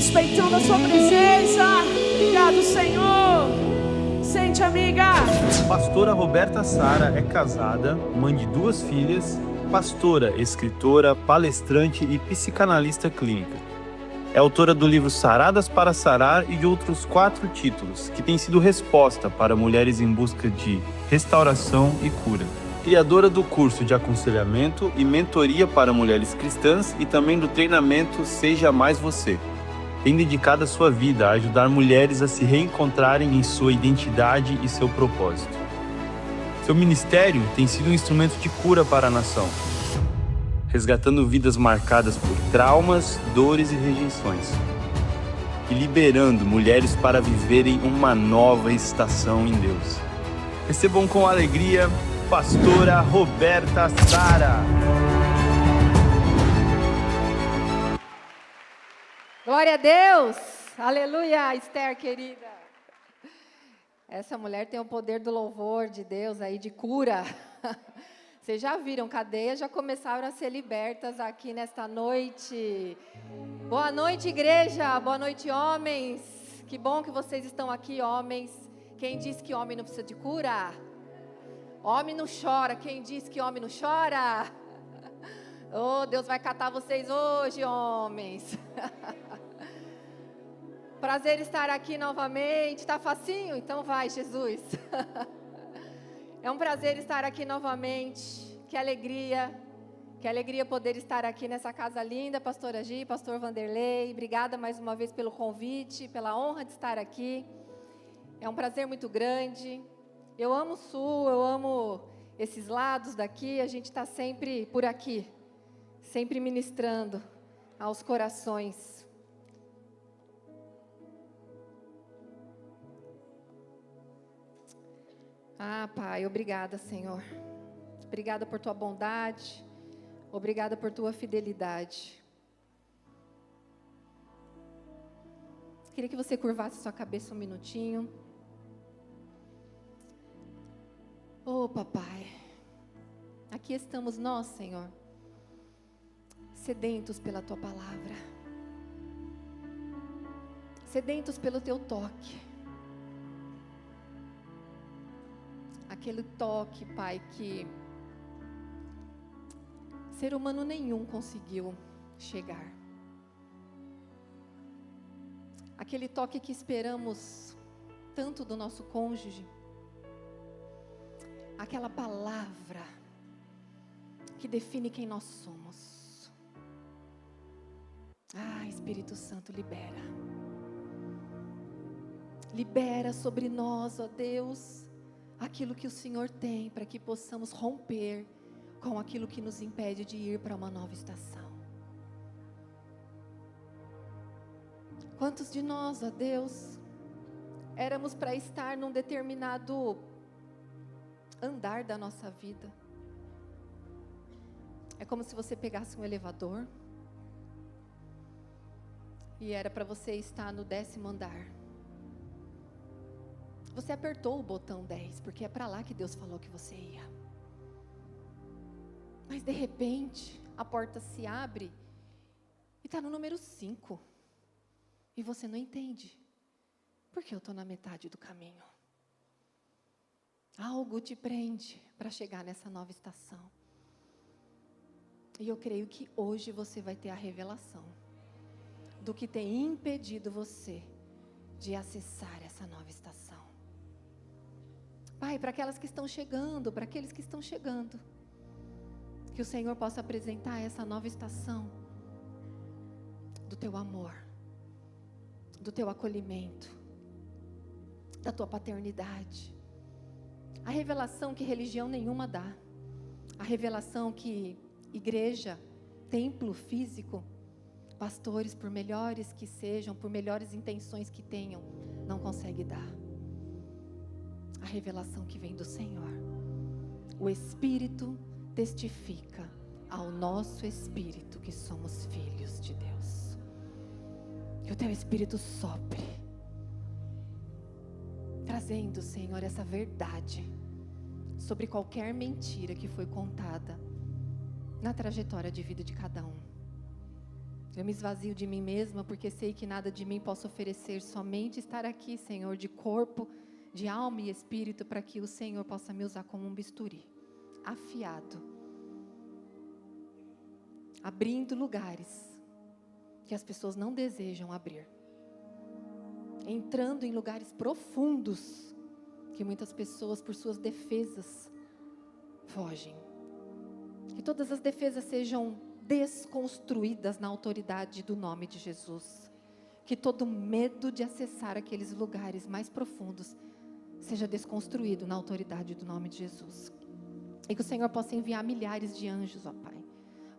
respeitando a sua presença. Obrigado, Senhor. Sente, amiga. Pastora Roberta Sara é casada, mãe de 2 filhas, pastora, escritora, palestrante e psicanalista clínica. É autora do livro Saradas para Sarar e de outros 4 títulos, que têm sido resposta para mulheres em busca de restauração e cura. Criadora do curso de aconselhamento e mentoria para mulheres cristãs e também do treinamento Seja Mais Você. Tem dedicado a sua vida a ajudar mulheres a se reencontrarem em sua identidade e seu propósito. Seu ministério tem sido um instrumento de cura para a nação, resgatando vidas marcadas por traumas, dores e rejeições, e liberando mulheres para viverem uma nova estação em Deus. Recebam com alegria, Pastora Roberta Sara. Glória a Deus! Aleluia, Esther querida. Essa mulher tem o poder do louvor de Deus aí, de cura. Vocês já viram, cadeias já começaram a ser libertas aqui nesta noite. Boa noite, igreja. Boa noite, homens. Que bom que vocês estão aqui, homens. Quem disse que homem não precisa de cura? Homem não chora. Quem disse que homem não chora? Oh, Deus vai catar vocês hoje, homens. Prazer estar aqui novamente. Tá facinho? Então vai, Jesus. É um prazer estar aqui novamente. Que alegria poder estar aqui nessa casa linda, pastora Gi, pastor Vanderlei. Obrigada mais uma vez pelo convite, pela honra de estar aqui. É um prazer muito grande. Eu amo o Sul, eu amo esses lados daqui. A gente está sempre por aqui, sempre ministrando aos corações. Ah, Pai, obrigada, Senhor. Obrigada por Tua bondade. Obrigada por Tua fidelidade. Queria que você curvasse sua cabeça um minutinho. Oh, Papai, aqui estamos nós, Senhor, sedentos pela Tua palavra, sedentos pelo Teu toque. Aquele toque, Pai, que ser humano nenhum conseguiu chegar. Aquele toque que esperamos tanto do nosso cônjuge. Aquela palavra que define quem nós somos. Ah, Espírito Santo, libera. Libera sobre nós, ó Deus, aquilo que o Senhor tem para que possamos romper com aquilo que nos impede de ir para uma nova estação. Quantos de nós, ó Deus, éramos para estar num determinado andar da nossa vida? É como se você pegasse um elevador e era para você estar no 10º andar. Você apertou o botão 10, porque é para lá que Deus falou que você ia. Mas de repente, a porta se abre e está no número 5. E você não entende. Porque eu estou na metade do caminho. Algo te prende para chegar nessa nova estação. E eu creio que hoje você vai ter a revelação do que tem impedido você de acessar essa nova estação. Pai, para aquelas que estão chegando, para aqueles que estão chegando, que o Senhor possa apresentar essa nova estação do Teu amor, do Teu acolhimento, da Tua paternidade. A revelação que religião nenhuma dá. A revelação que igreja, templo físico, pastores, por melhores que sejam, por melhores intenções que tenham, não consegue dar. A revelação que vem do Senhor. O Espírito testifica ao nosso espírito que somos filhos de Deus. Que o Teu Espírito sopre, trazendo, Senhor, essa verdade sobre qualquer mentira que foi contada na trajetória de vida de cada um. Eu me esvazio de mim mesma, porque sei que nada de mim posso oferecer, somente estar aqui, Senhor, de corpo, de alma e espírito, para que o Senhor possa me usar como um bisturi, afiado, abrindo lugares que as pessoas não desejam abrir, entrando em lugares profundos, que muitas pessoas, por suas defesas, fogem. Que todas as defesas sejam desconstruídas na autoridade do nome de Jesus. Que todo medo de acessar aqueles lugares mais profundos seja desconstruído na autoridade do nome de Jesus. E que o Senhor possa enviar milhares de anjos, ó Pai.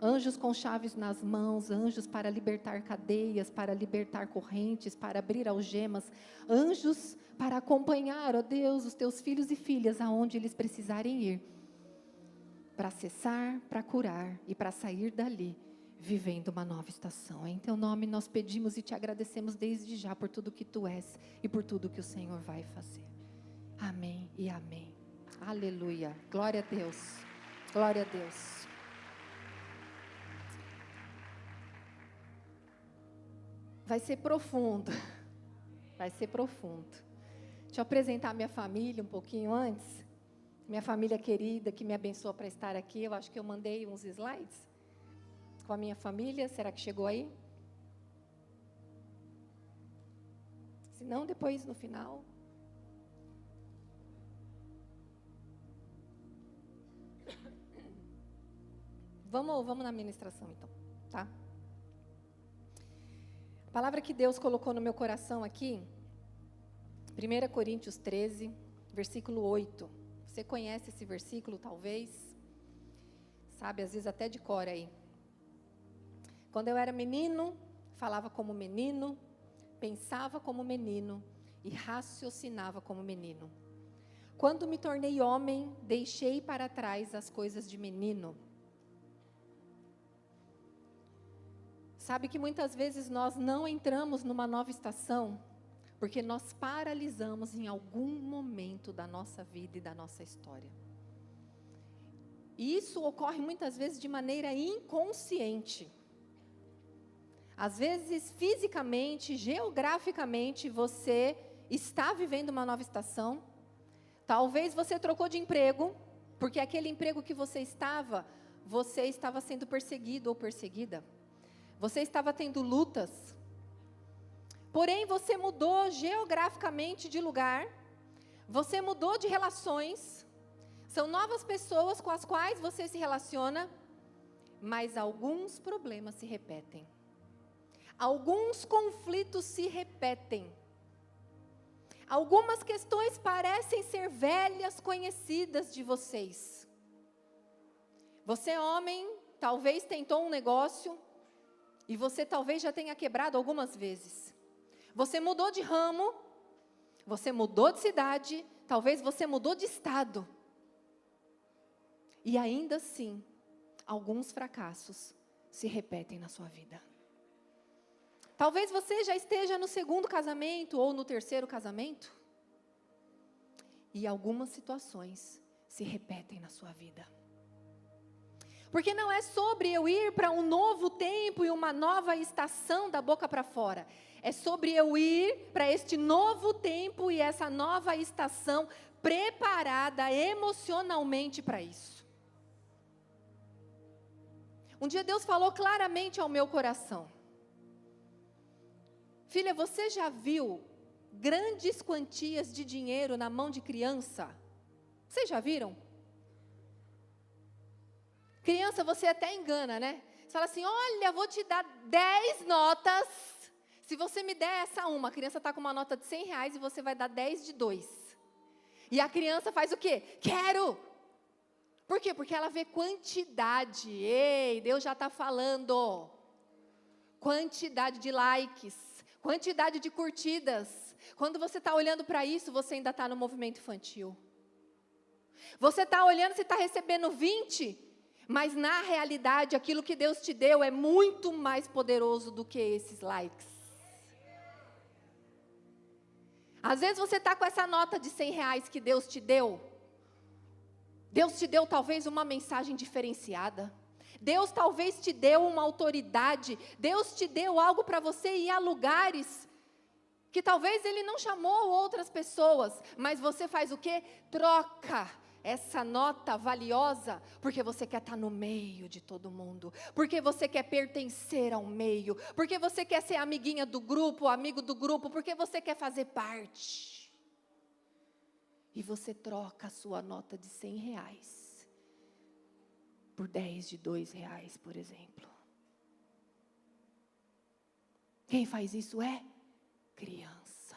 Anjos com chaves nas mãos, anjos para libertar cadeias, para libertar correntes, para abrir algemas, anjos para acompanhar, ó Deus, os teus filhos e filhas aonde eles precisarem ir, para acessar, para curar e para sair dali, vivendo uma nova estação. Em teu nome nós pedimos e te agradecemos desde já por tudo que tu és e por tudo que o Senhor vai fazer. Amém e amém. Aleluia. Glória a Deus. Glória a Deus. Vai ser profundo. Vai ser profundo. Deixa eu apresentar minha família um pouquinho antes. Minha família querida que me abençoou para estar aqui. Eu acho que eu mandei uns slides com a minha família. Será que chegou aí? Se não, depois no final. Vamos na ministração então, tá? A palavra que Deus colocou no meu coração aqui, 1 Coríntios 13, versículo 8. Você conhece esse versículo, talvez? Sabe, às vezes até de cor aí. Quando eu era menino, falava como menino, pensava como menino e raciocinava como menino. Quando me tornei homem, deixei para trás as coisas de menino. Sabe que muitas vezes nós não entramos numa nova estação, porque nós paralisamos em algum momento da nossa vida e da nossa história. E isso ocorre muitas vezes de maneira inconsciente. Às vezes, fisicamente, geograficamente, você está vivendo uma nova estação. Talvez você trocou de emprego, porque aquele emprego que você estava sendo perseguido ou perseguida. Você estava tendo lutas. Porém, você mudou geograficamente de lugar. Você mudou de relações. São novas pessoas com as quais você se relaciona. Mas alguns problemas se repetem. Alguns conflitos se repetem. Algumas questões parecem ser velhas conhecidas de vocês. Você, homem, talvez tentou um negócio e você talvez já tenha quebrado algumas vezes. Você mudou de ramo, você mudou de cidade, talvez você mudou de estado. E ainda assim, alguns fracassos se repetem na sua vida. Talvez você já esteja no segundo casamento ou no terceiro casamento. E algumas situações se repetem na sua vida. Porque não é sobre eu ir para um novo tempo e uma nova estação da boca para fora. É sobre eu ir para este novo tempo e essa nova estação preparada emocionalmente para isso. Um dia Deus falou claramente ao meu coração. Filha, você já viu grandes quantias de dinheiro na mão de criança? Vocês já viram? Criança, você até engana, né? Você fala assim, olha, vou te dar 10 notas. Se você me der essa uma, a criança está com uma nota de R$100 e você vai dar 10 de 2. E a criança faz o quê? Quero! Por quê? Porque ela vê quantidade. Ei, Deus já está falando. Quantidade de likes, quantidade de curtidas. Quando você está olhando para isso, você ainda está no movimento infantil. Você está olhando, você está recebendo 20, mas na realidade, aquilo que Deus te deu é muito mais poderoso do que esses likes. Às vezes você está com essa nota de R$100 que Deus te deu. Deus te deu talvez uma mensagem diferenciada. Deus talvez te deu uma autoridade, Deus te deu algo para você ir a lugares que talvez Ele não chamou outras pessoas, mas você faz o quê? Troca essa nota valiosa, porque você quer estar no meio de todo mundo, porque você quer pertencer ao meio, porque você quer ser amiguinha do grupo, amigo do grupo, porque você quer fazer parte. E você troca a sua nota de R$100 por 10 de R$2, por exemplo. Quem faz isso é criança,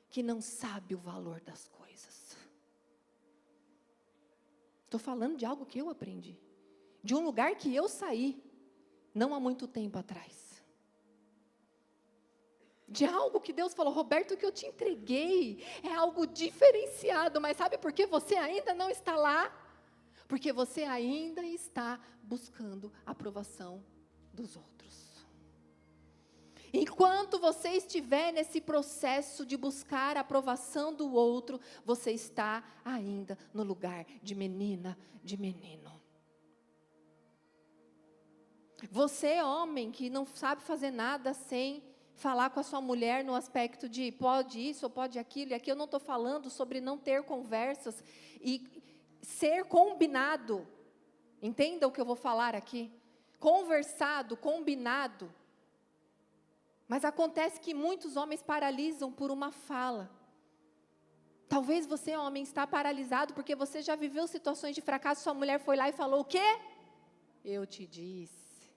que não sabe o valor das coisas. Estou falando de algo que eu aprendi, de um lugar que eu saí, não há muito tempo atrás. De algo que Deus falou, Roberto, o que eu te entreguei é algo diferenciado, mas sabe por que você ainda não está lá? Porque você ainda está buscando a aprovação dos outros. Enquanto você estiver nesse processo de buscar a aprovação do outro, você está ainda no lugar de menina, de menino. Você, homem, que não sabe fazer nada sem falar com a sua mulher no aspecto de pode isso ou pode aquilo, e aqui eu não estou falando sobre não ter conversas e ser combinado. Entenda o que eu vou falar aqui. Conversado, combinado. Mas acontece que muitos homens paralisam por uma fala. Talvez você, homem, está paralisado porque você já viveu situações de fracasso, sua mulher foi lá e falou o quê? Eu te disse.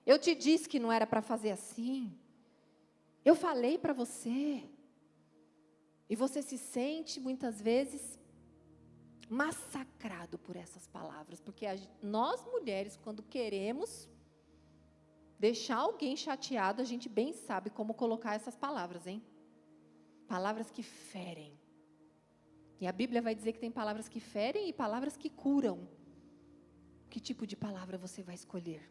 Eu te disse que não era para fazer assim. Eu falei para você. E você se sente, muitas vezes, massacrado por essas palavras. Porque nós, mulheres, quando queremos deixar alguém chateado, a gente bem sabe como colocar essas palavras, hein? Palavras que ferem. E a Bíblia vai dizer que tem palavras que ferem e palavras que curam. Que tipo de palavra você vai escolher?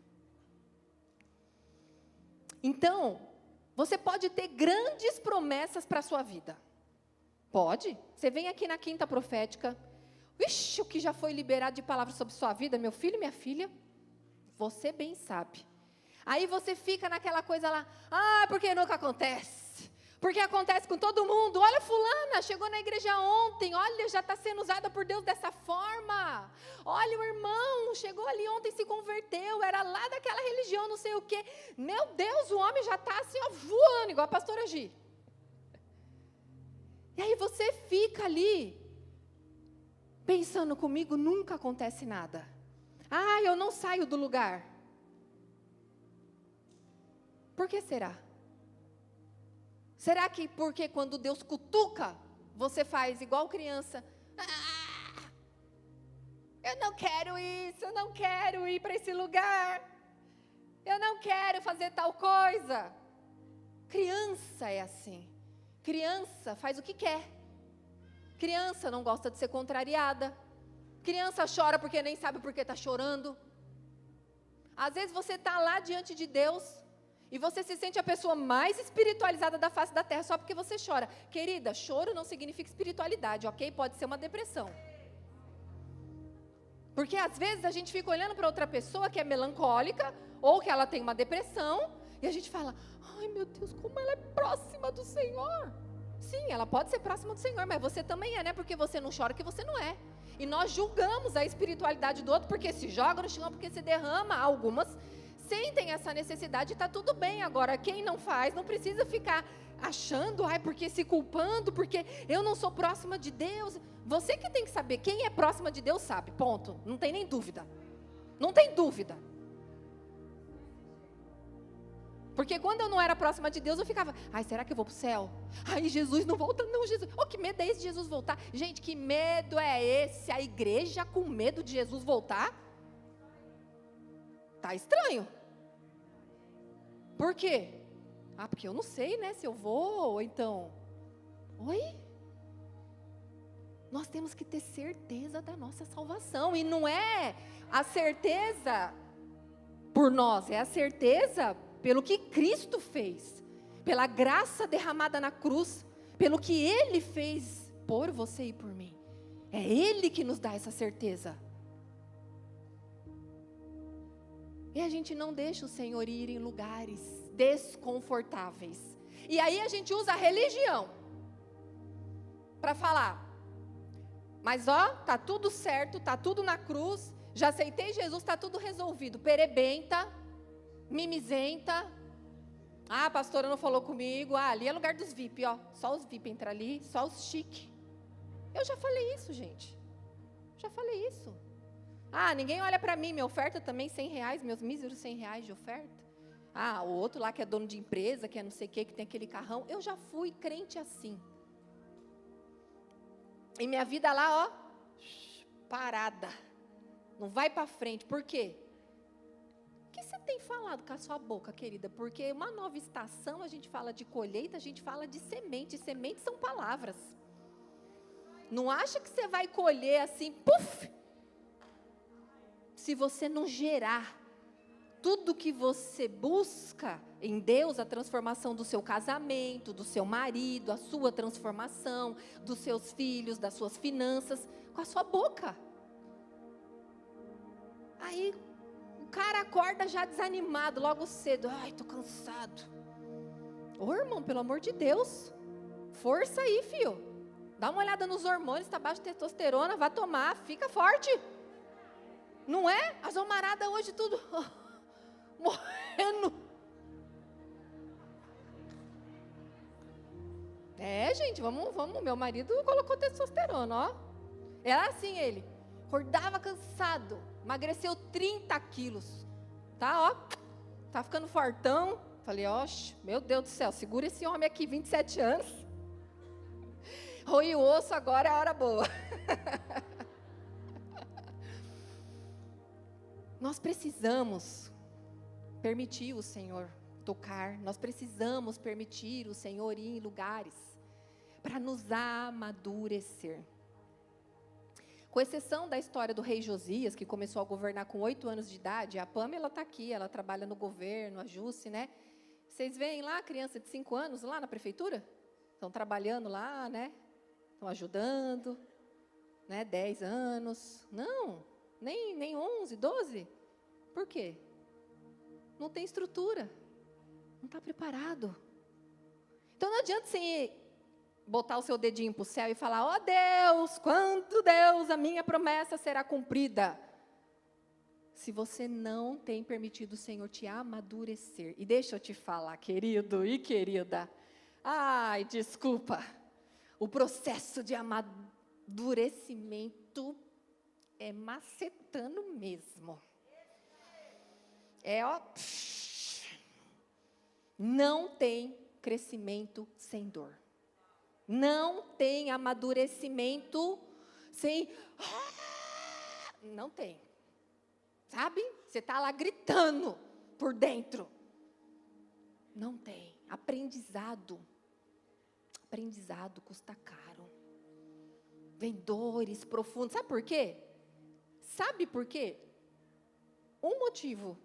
Então, você pode ter grandes promessas para a sua vida. Pode. Você vem aqui na quinta profética. Ixi, o que já foi liberado de palavras sobre sua vida, meu filho e minha filha, você bem sabe. Aí você fica naquela coisa lá, porque nunca acontece, porque acontece com todo mundo. Olha fulana, chegou na igreja ontem, olha, já está sendo usada por Deus dessa forma. Olha o irmão, chegou ali ontem, se converteu, era lá daquela religião, não sei o quê. Meu Deus, o homem já está assim, ó, voando, igual a pastora Gi. E aí você fica ali, pensando comigo, nunca acontece nada. Eu não saio do lugar. Por que será? Será que porque quando Deus cutuca, você faz igual criança? Eu não quero isso, eu não quero ir para esse lugar. Eu não quero fazer tal coisa. Criança é assim. Criança faz o que quer. Criança não gosta de ser contrariada. Criança chora porque nem sabe por que está chorando. Às vezes você está lá diante de Deus e você se sente a pessoa mais espiritualizada da face da terra só porque você chora. Querida, choro não significa espiritualidade, ok? Pode ser uma depressão. Porque às vezes a gente fica olhando para outra pessoa que é melancólica ou que ela tem uma depressão e a gente fala, ai meu Deus, como ela é próxima do Senhor. Sim, ela pode ser próxima do Senhor, mas você também é, né? Porque você não chora que você não é. E nós julgamos a espiritualidade do outro porque se joga no chão, porque se derrama. Algumas sentem essa necessidade e está tudo bem. Agora, quem não faz, não precisa ficar achando, porque se culpando, porque eu não sou próxima de Deus. Você que tem que saber, quem é próxima de Deus sabe, ponto. Não tem nem dúvida. Não tem dúvida. Porque quando eu não era próxima de Deus, eu ficava, será que eu vou para o céu? Jesus não volta não, Jesus. Que medo é esse de Jesus voltar? Gente, que medo é esse? A igreja com medo de Jesus voltar? Tá estranho. Por quê? Porque eu não sei, né, se eu vou, ou então... Oi? Nós temos que ter certeza da nossa salvação. E não é a certeza por nós, é a certeza pelo que Cristo fez. Pela graça derramada na cruz. Pelo que Ele fez por você e por mim. É Ele que nos dá essa certeza. E a gente não deixa o Senhor ir em lugares desconfortáveis. E aí a gente usa a religião para falar, mas ó, tá tudo certo, tá tudo na cruz, já aceitei Jesus, tá tudo resolvido. Perebenta, mimizenta. Ah, a pastora não falou comigo. Ah, ali é lugar dos VIP, ó. Só os VIP entram ali, só os chique. Eu já falei isso, gente. Já falei isso. Ah, ninguém olha para mim, minha oferta também R$100, meus míseros R$100 de oferta. Ah, o outro lá que é dono de empresa, que é não sei o que tem aquele carrão. Eu já fui crente assim. E minha vida lá, ó, parada. Não vai para frente. Por quê? O que você tem falado com a sua boca, querida? Porque uma nova estação, a gente fala de colheita, a gente fala de semente. Sementes são palavras. Não acha que você vai colher assim, puf, se você não gerar tudo que você busca em Deus, a transformação do seu casamento, do seu marido, a sua transformação, dos seus filhos, das suas finanças, com a sua boca. Aí o cara acorda já desanimado, logo cedo. Ai, tô cansado. Ô irmão, pelo amor de Deus, força aí, filho. Dá uma olhada nos hormônios, está baixo de testosterona, vai tomar, fica forte. Não é? As homaradas hoje tudo morrendo. É, gente, vamos. Meu marido colocou testosterona, ó. Era assim ele. Acordava cansado, emagreceu 30 quilos. Tá, ó. Tá ficando fortão. Falei, ó, meu Deus do céu, segura esse homem aqui, 27 anos. Roe o osso, agora é a hora boa. Nós precisamos permitir o Senhor tocar. Nós precisamos permitir o Senhor ir em lugares para nos amadurecer. Com exceção da história do rei Josias, que começou a governar com 8 anos de idade, a Pamela está aqui, ela trabalha no governo, a Jusce, né? Vocês veem lá a criança de 5 anos lá na prefeitura? Estão trabalhando lá, né? Estão ajudando, né? 10 anos. Não, nem 11, 12. Por quê? Não tem estrutura. Não está preparado. Então não adianta você botar o seu dedinho para o céu e falar, ó Deus, quanto Deus, a minha promessa será cumprida. Se você não tem permitido o Senhor te amadurecer. E deixa eu te falar, querido e querida. Ai, desculpa. O processo de amadurecimento é macetando mesmo. É, ó. Não tem crescimento sem dor. Não tem amadurecimento sem. Não tem. Sabe? Você está lá gritando por dentro. Não tem. Aprendizado custa caro. Vem dores profundas. Sabe por quê? Sabe por quê? Um motivo,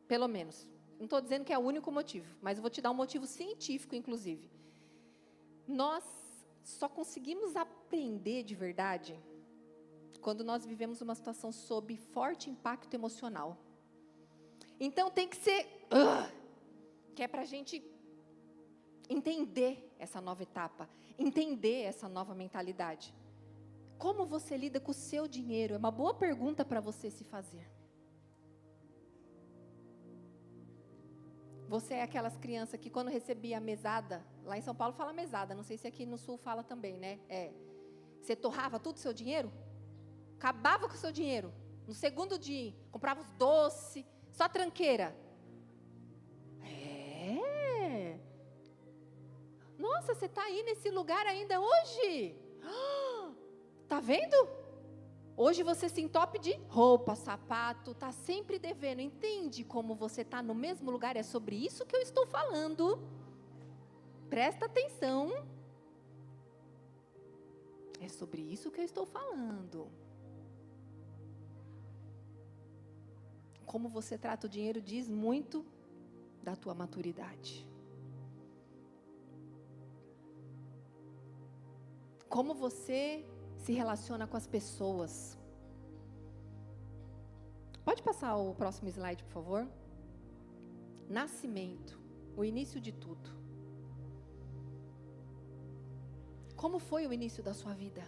pelo menos. Não estou dizendo que é o único motivo, mas eu vou te dar um motivo científico, inclusive. Nós só conseguimos aprender de verdade quando nós vivemos uma situação sob forte impacto emocional. Então tem que ser, que é para a gente entender essa nova etapa, entender essa nova mentalidade. Como você lida com o seu dinheiro? É uma boa pergunta para você se fazer. Você é aquelas crianças que quando recebia a mesada, lá em São Paulo fala mesada, não sei se aqui no Sul fala também, né? Você torrava tudo o seu dinheiro? Acabava com o seu dinheiro. No segundo dia, comprava os doces, só tranqueira. Nossa, você está aí nesse lugar ainda hoje? Tá vendo? Hoje você se entope de roupa, sapato, está sempre devendo. Entende como você está no mesmo lugar? É sobre isso que eu estou falando. Presta atenção. É sobre isso que eu estou falando. Como você trata o dinheiro diz muito da tua maturidade. Como você se relaciona com as pessoas. Pode Pode passar o próximo slide, por favor? Nascimento, o início de tudo. Como foi o início da sua vida?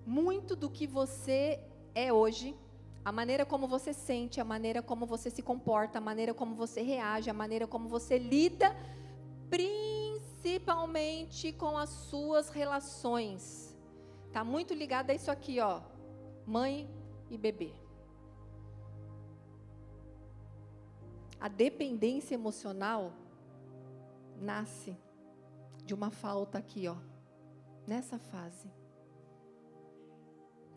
Muito do que você é hoje, a maneira como você sente, a maneira como você se comporta, a maneira como você reage, a maneira como você lida, principalmente com as suas relações, está muito ligado a isso aqui, ó, mãe e bebê. A dependência emocional nasce de uma falta aqui, ó, nessa fase.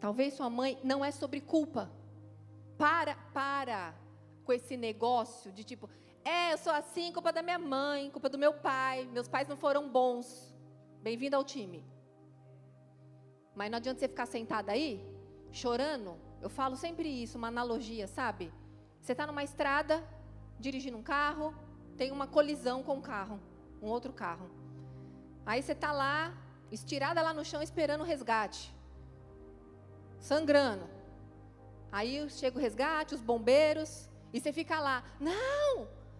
Talvez sua mãe, não é sobre culpa. Para com esse negócio de tipo, eu sou assim, culpa da minha mãe, culpa do meu pai, meus pais não foram bons. Bem-vindo ao time. Mas não adianta você ficar sentada aí, chorando. Eu falo sempre isso, uma analogia, sabe? Você está numa estrada, dirigindo um carro, tem uma colisão com um carro, um outro carro. Aí você está lá, estirada lá no chão, esperando o resgate. Sangrando. Aí chega o resgate, os bombeiros, e você fica lá,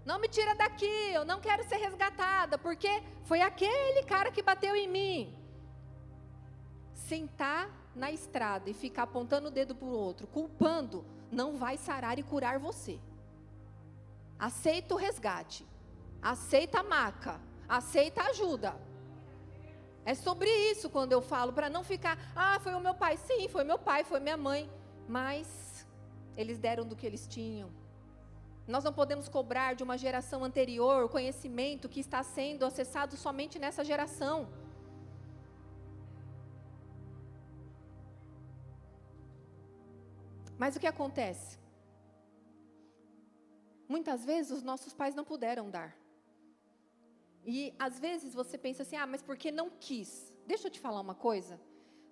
não me tira daqui, eu não quero ser resgatada, porque foi aquele cara que bateu em mim. Sentar na estrada e ficar apontando o dedo para o outro, culpando, não vai sarar e curar você. Aceita o resgate, aceita a maca, aceita a ajuda. É sobre isso quando eu falo, para não ficar, foi o meu pai. Sim, foi meu pai, foi minha mãe, mas eles deram do que eles tinham. Nós não podemos cobrar de uma geração anterior o conhecimento que está sendo acessado somente nessa geração. Mas o que acontece? Muitas vezes os nossos pais não puderam dar. E às vezes você pensa assim, mas porque não quis? Deixa eu te falar uma coisa.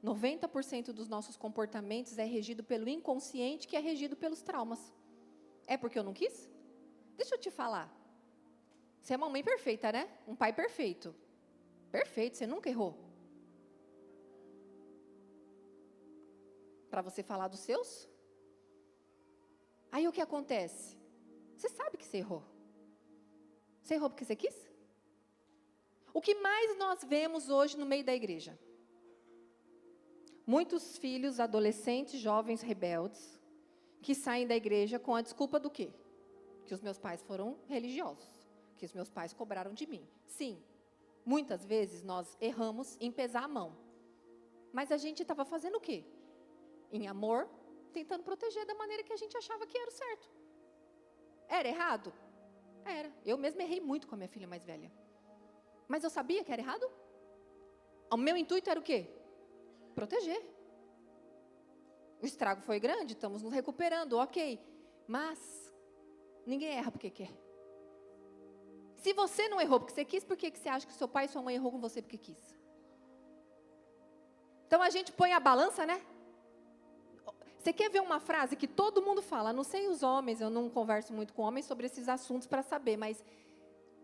90% dos nossos comportamentos é regido pelo inconsciente, que é regido pelos traumas. É porque eu não quis? Deixa eu te falar. Você é uma mãe perfeita, né? Um pai perfeito. Perfeito, você nunca errou. Para você falar dos seus? Aí o que acontece? Você sabe que você errou. Você errou porque você quis? O que mais nós vemos hoje no meio da igreja? Muitos filhos, adolescentes, jovens rebeldes, que saem da igreja com a desculpa do quê? Que os meus pais foram religiosos, que os meus pais cobraram de mim. Sim, muitas vezes nós erramos em pesar a mão. Mas a gente estava fazendo o quê? Em amor, tentando proteger da maneira que a gente achava que era o certo. Era errado? Era. Eu mesma errei muito com a minha filha mais velha. Mas eu sabia que era errado? O meu intuito era o quê? Proteger. O estrago foi grande, estamos nos recuperando, ok. Mas ninguém erra porque quer. Se você não errou porque você quis, por que você acha que seu pai e sua mãe errou com você porque quis? Então a gente põe a balança, né? Você quer ver uma frase que todo mundo fala? Não sei os homens, eu não converso muito com homens sobre esses assuntos para saber, mas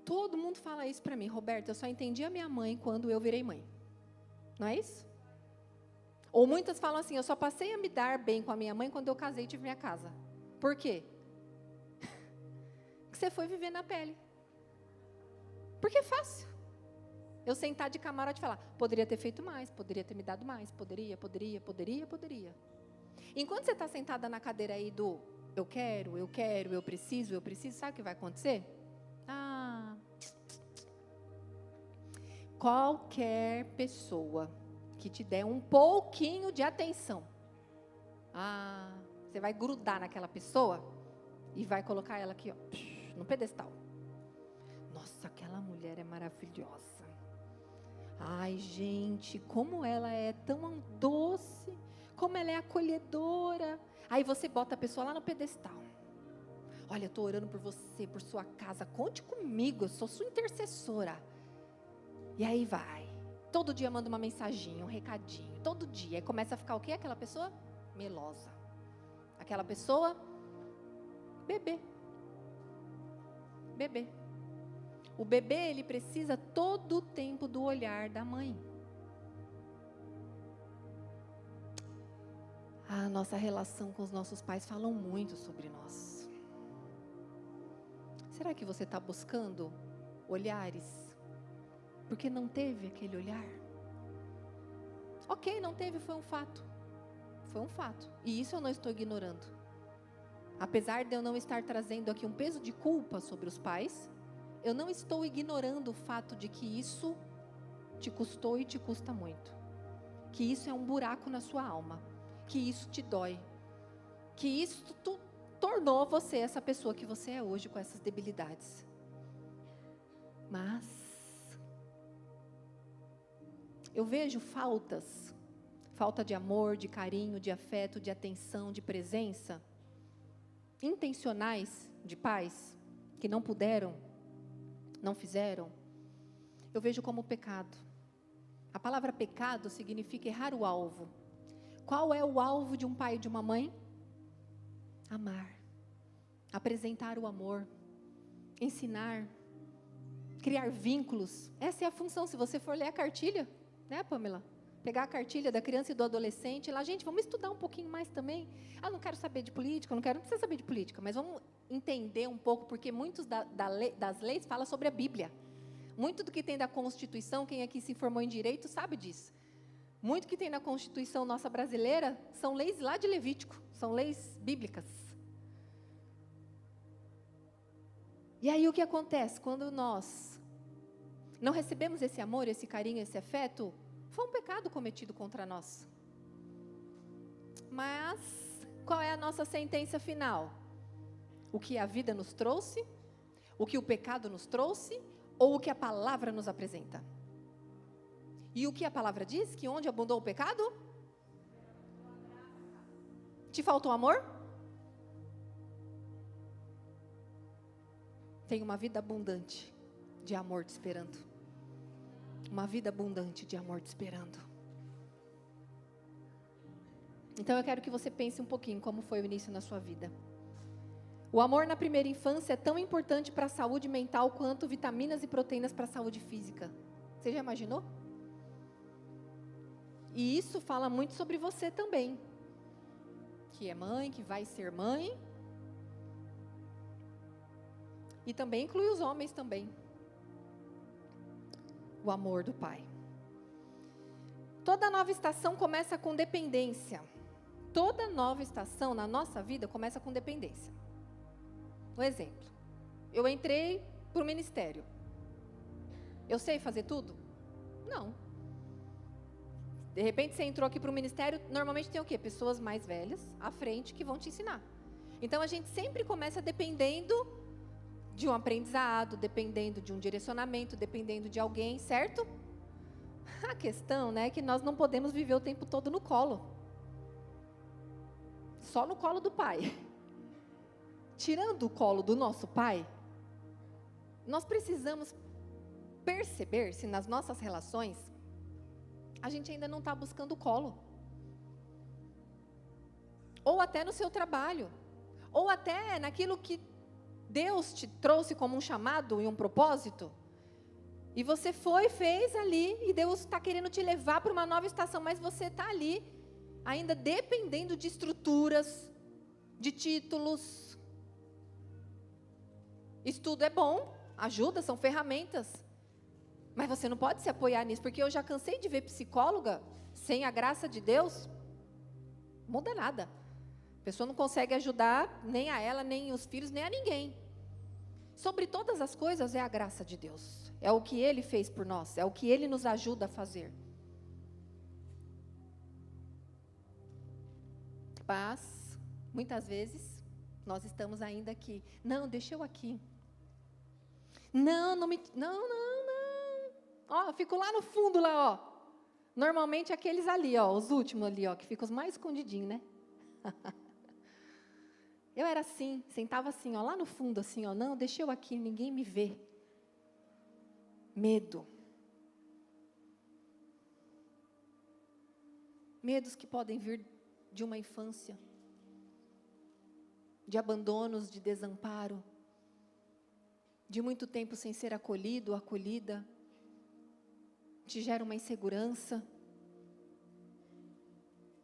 todo mundo fala isso para mim. Roberto, eu só entendi a minha mãe quando eu virei mãe. Não é isso? Ou muitas falam assim, eu só passei a me dar bem com a minha mãe quando eu casei e tive minha casa. Por quê? Porque você foi viver na pele. Porque é fácil. Eu sentar de camarote e falar, poderia ter feito mais, poderia ter me dado mais, poderia. Enquanto você está sentada na cadeira aí do eu quero, eu preciso, sabe o que vai acontecer? Qualquer pessoa que te der um pouquinho de atenção, você vai grudar naquela pessoa e vai colocar ela aqui, ó, no pedestal. Nossa, aquela mulher é maravilhosa. Ai, gente, como ela é tão doce, como ela é acolhedora. Aí você bota a pessoa lá no pedestal. Olha, eu estou orando por você, por sua casa, conte comigo, eu sou sua intercessora. E aí vai, todo dia manda uma mensaginha, um recadinho, todo dia. Aí começa a ficar o quê? Aquela pessoa melosa. Aquela pessoa, bebê. O bebê, ele precisa todo o tempo do olhar da mãe. A nossa relação com os nossos pais falam muito sobre nós. Será que você está buscando olhares porque não teve aquele olhar? Ok, não teve, foi um fato. Foi um fato. E isso eu não estou ignorando. Apesar de eu não estar trazendo aqui um peso de culpa sobre os pais, eu não estou ignorando o fato de que isso te custou e te custa muito. Que isso é um buraco na sua alma. Que isso te dói. Que isso tornou você essa pessoa que você é hoje, com essas debilidades. Mas eu vejo falta de amor, de carinho, de afeto, de atenção, de presença, intencionais de pais, que não puderam, não fizeram. Eu vejo como pecado. A palavra pecado significa errar o alvo. Qual é o alvo de um pai e de uma mãe? Amar, apresentar o amor, ensinar, criar vínculos. Essa é a função. Se você for ler a cartilha, né, Pamela? Pegar a cartilha da criança e do adolescente, lá, gente, vamos estudar um pouquinho mais também. Ah, não quero saber de política, não precisa saber de política, mas vamos entender um pouco, porque muitos das leis falam sobre a Bíblia. Muito do que tem da Constituição, quem aqui se formou em direito sabe disso. Muito que tem na Constituição nossa brasileira são leis lá de Levítico, são leis bíblicas. E aí o que acontece? Quando nós não recebemos esse amor, esse carinho, esse afeto, foi um pecado cometido contra nós. Mas qual é a nossa sentença final? O que a vida nos trouxe? O que o pecado nos trouxe? Ou o que a palavra nos apresenta? E o que a palavra diz? Que onde abundou o pecado? Te faltou amor? Tem uma vida abundante de amor te esperando. Uma vida abundante de amor te esperando. Então eu quero que você pense um pouquinho como foi o início na sua vida. O amor na primeira infância é tão importante para a saúde mental quanto vitaminas e proteínas para a saúde física. Você já imaginou? E isso fala muito sobre você também. Que é mãe, que vai ser mãe. E também inclui os homens também. O amor do pai. Toda nova estação começa com dependência. Toda nova estação na nossa vida começa com dependência. Um exemplo. Eu entrei para o ministério. Eu sei fazer tudo? Não. De repente você entrou aqui para o ministério, normalmente tem o quê? Pessoas mais velhas à frente que vão te ensinar. Então a gente sempre começa dependendo de um aprendizado, dependendo de um direcionamento, dependendo de alguém, certo? A questão, né, é que nós não podemos viver o tempo todo no colo. Só no colo do pai. Tirando o colo do nosso pai, nós precisamos perceber se nas nossas relações a gente ainda não está buscando o colo. Ou até no seu trabalho. Ou até naquilo que Deus te trouxe como um chamado e um propósito. E você foi, fez ali, e Deus está querendo te levar para uma nova estação, mas você está ali, ainda dependendo de estruturas, de títulos. Estudo é bom, ajuda, são ferramentas. Mas você não pode se apoiar nisso, porque eu já cansei de ver psicóloga, sem a graça de Deus, não muda nada. A pessoa não consegue ajudar nem a ela, nem os filhos, nem a ninguém. Sobre todas as coisas é a graça de Deus. É o que Ele fez por nós, é o que Ele nos ajuda a fazer. Mas, muitas vezes, nós estamos ainda aqui. Não, deixa eu aqui. Não. Ó, eu fico lá no fundo, lá, ó. Normalmente aqueles ali, ó, os últimos ali, ó, que ficam os mais escondidinhos, né? Eu era assim, sentava assim, ó, lá no fundo, assim, ó, não, deixa eu aqui, ninguém me vê. Medo. Medos que podem vir de uma infância, de abandonos, de desamparo, de muito tempo sem ser acolhido, acolhida, te gera uma insegurança.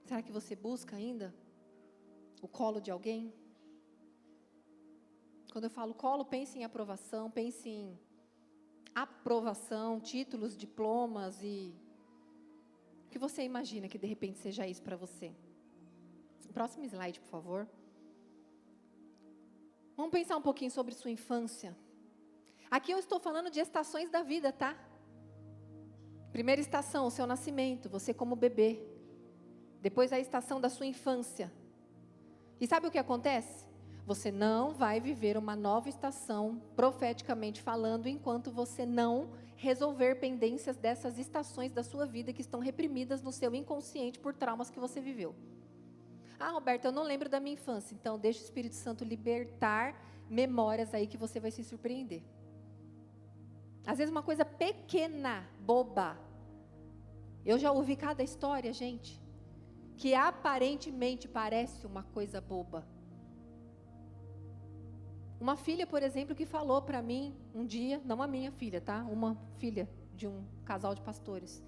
Será que você busca ainda o colo de alguém? Quando eu falo colo, pense em aprovação, pense em aprovação, títulos, diplomas e o que você imagina que de repente seja isso para você. Próximo slide, por favor. Vamos pensar um pouquinho sobre sua infância. Aqui eu estou falando de estações da vida, tá? Primeira estação, o seu nascimento, você como bebê. Depois a estação da sua infância. E sabe o que acontece? Você não vai viver uma nova estação, profeticamente falando, enquanto você não resolver pendências dessas estações da sua vida que estão reprimidas no seu inconsciente por traumas que você viveu. Ah, Roberta, eu não lembro da minha infância. Então, deixa o Espírito Santo libertar memórias aí que você vai se surpreender. Às vezes uma coisa pequena, boba. Eu já ouvi cada história, gente, que aparentemente parece uma coisa boba. Uma filha, por exemplo, que falou para mim um dia, não a minha filha, tá? Uma filha de um casal de pastores.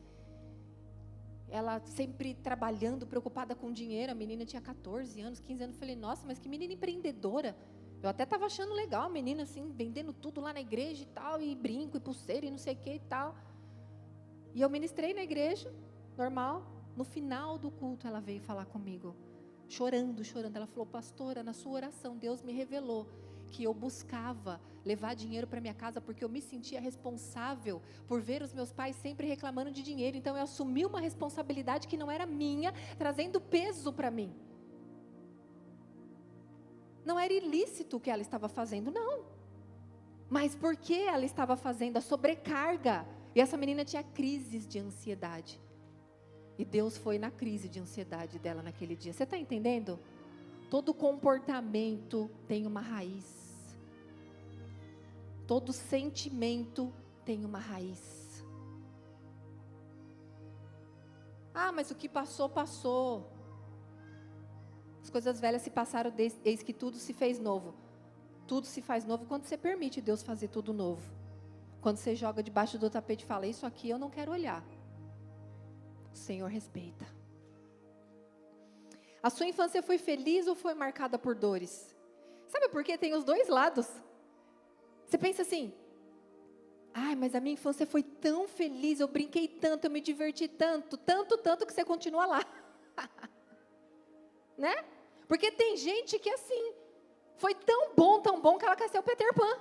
Ela sempre trabalhando, preocupada com dinheiro. A menina tinha 14 anos, 15 anos. Eu falei, nossa, mas que menina empreendedora. Eu até estava achando legal a menina assim, vendendo tudo lá na igreja e tal, e brinco, e pulseira, e não sei o que e tal. E eu ministrei na igreja, normal. No final do culto, ela veio falar comigo, chorando, chorando. Ela falou, pastora, na sua oração, Deus me revelou que eu buscava levar dinheiro para minha casa porque eu me sentia responsável por ver os meus pais sempre reclamando de dinheiro. Então eu assumi uma responsabilidade que não era minha, trazendo peso para mim. Não era ilícito o que ela estava fazendo, não. Mas por que ela estava fazendo a sobrecarga? E essa menina tinha crises de ansiedade. E Deus foi na crise de ansiedade dela naquele dia. Você está entendendo? Todo comportamento tem uma raiz. Todo sentimento tem uma raiz. Ah, mas o que passou, passou. As coisas velhas se passaram, eis que tudo se fez novo. Tudo se faz novo quando você permite Deus fazer tudo novo. Quando você joga debaixo do tapete e fala, isso aqui eu não quero olhar. O Senhor respeita. A sua infância foi feliz ou foi marcada por dores? Sabe por quê? Tem os dois lados. Você pensa assim, ai, mas a minha infância foi tão feliz, eu brinquei tanto, eu me diverti tanto, tanto que você continua lá. Né? Porque tem gente que assim, foi tão bom que ela quer ser o Peter Pan.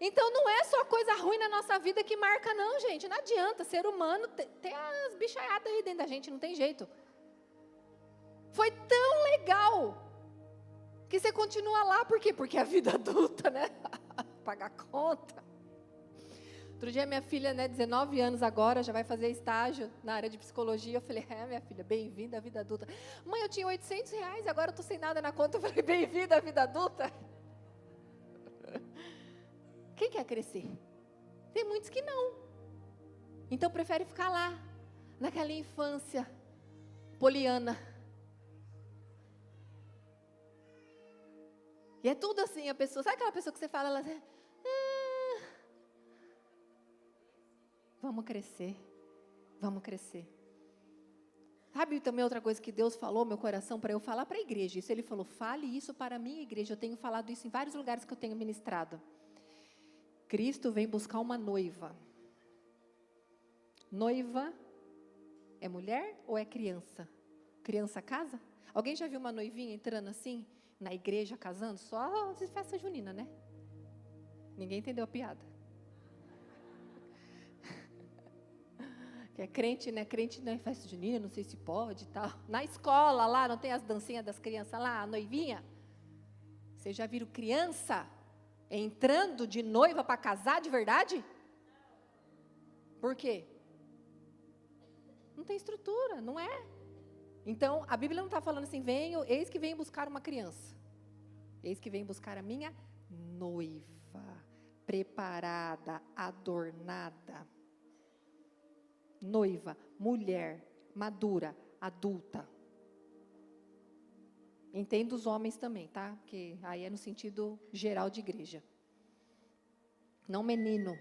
Então não é só coisa ruim na nossa vida que marca não, gente. Não adianta, ser humano tem as bichaiadas aí dentro da gente, não tem jeito. Foi tão legal que você continua lá, por quê? Porque é a vida adulta, né? Pagar conta. Outro dia minha filha, né, 19 anos agora, já vai fazer estágio na área de psicologia. Eu falei, minha filha, bem-vinda à vida adulta. Mãe, eu tinha R$800, agora eu estou sem nada na conta. Eu falei, bem-vinda à vida adulta. Quem quer crescer? Tem muitos que não. Então prefere ficar lá, naquela infância poliana. E é tudo assim, a pessoa, sabe aquela pessoa que você fala, ela vamos crescer, vamos crescer. Sabe também outra coisa que Deus falou no meu coração para eu falar para a igreja? Isso Ele falou, fale isso para a minha igreja. Eu tenho falado isso em vários lugares que eu tenho ministrado. Cristo vem buscar uma noiva. Noiva é mulher ou é criança? Criança casa? Alguém já viu uma noivinha entrando assim, na igreja, casando? Só de festa junina, né? Ninguém entendeu a piada. Que é crente, né? Crente não é festa junina, não sei se pode e tal. Na escola lá, não tem as dancinhas das crianças lá, a noivinha? Vocês já viram criança entrando de noiva para casar de verdade? Por quê? Não tem estrutura, não é? Então, a Bíblia não está falando assim, eis que venho buscar uma criança. Eis que venho buscar a minha noiva, preparada, adornada. Noiva, mulher, madura, adulta. Entendo os homens também, tá? Porque aí é no sentido geral de igreja. Não menino.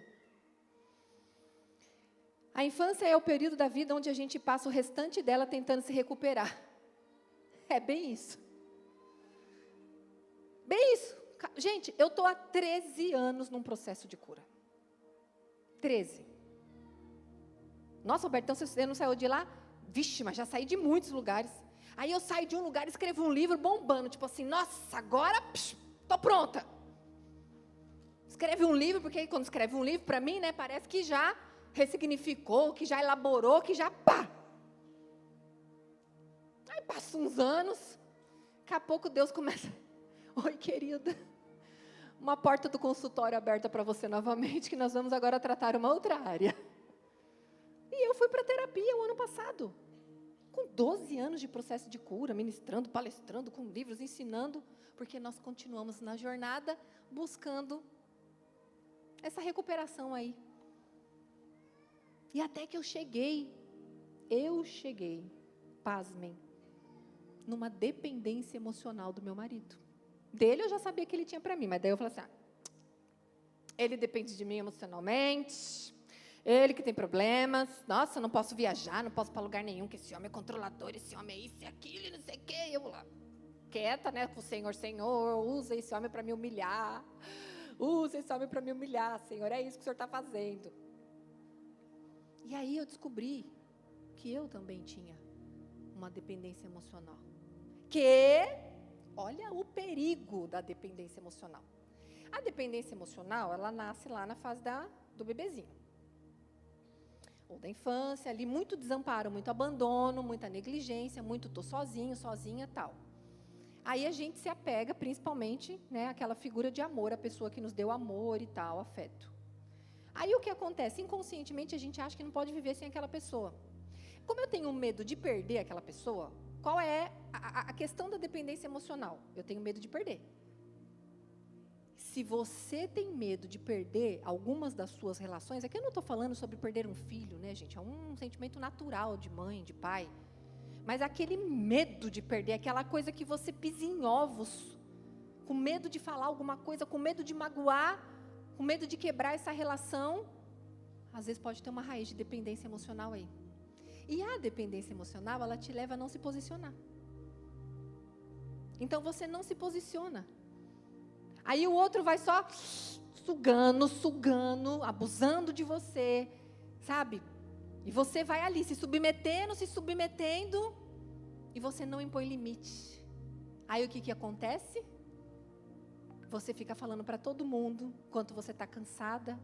A infância é o período da vida onde a gente passa o restante dela tentando se recuperar. É bem isso. Bem isso. Gente, eu estou há 13 anos num processo de cura. 13. Nossa, Roberto, então você não saiu de lá? Vixe, mas já saí de muitos lugares. Aí eu saio de um lugar e escrevo um livro bombando, tipo assim, nossa, agora estou pronta. Escreve um livro, porque quando escreve um livro, para mim, né, parece que já ressignificou, que já elaborou, que já pá. Aí passa uns anos, daqui a pouco Deus começa, oi querida, uma porta do consultório aberta para você novamente, que nós vamos agora tratar uma outra área. E eu fui para a terapia o ano passado, com 12 anos de processo de cura, ministrando, palestrando, com livros, ensinando, porque nós continuamos na jornada, buscando essa recuperação aí. E até que eu cheguei, pasmem, numa dependência emocional do meu marido. Dele eu já sabia que ele tinha para mim, mas daí eu falei assim, ele depende de mim emocionalmente, ele que tem problemas, nossa, eu não posso viajar, não posso para lugar nenhum, que esse homem é controlador, esse homem é isso e aquilo, e não sei o quê, eu vou lá, quieta, né, com o Senhor, usa esse homem para me humilhar, Senhor, é isso que o Senhor está fazendo. E aí eu descobri que eu também tinha uma dependência emocional. Olha o perigo da dependência emocional. A dependência emocional, ela nasce lá na fase do bebezinho. Ou da infância, ali muito desamparo, muito abandono, muita negligência, muito tô sozinho, sozinha, tal. Aí a gente se apega, principalmente, né, àquela figura de amor, a pessoa que nos deu amor e tal, afeto. Aí o que acontece? Inconscientemente a gente acha que não pode viver sem aquela pessoa. Como eu tenho medo de perder aquela pessoa, qual é a questão da dependência emocional? Eu tenho medo de perder. Se você tem medo de perder algumas das suas relações, aqui eu não estou falando sobre perder um filho, né, gente? É um sentimento natural de mãe, de pai. Mas aquele medo de perder, aquela coisa que você pisa em ovos, com medo de falar alguma coisa, com medo de magoar, com medo de quebrar essa relação, às vezes pode ter uma raiz de dependência emocional aí. E a dependência emocional, ela te leva a não se posicionar. Então você não se posiciona. Aí o outro vai só sugando, abusando de você, sabe? E você vai ali se submetendo, e você não impõe limite. Aí o que acontece? Você fica falando para todo mundo, quanto você está cansada.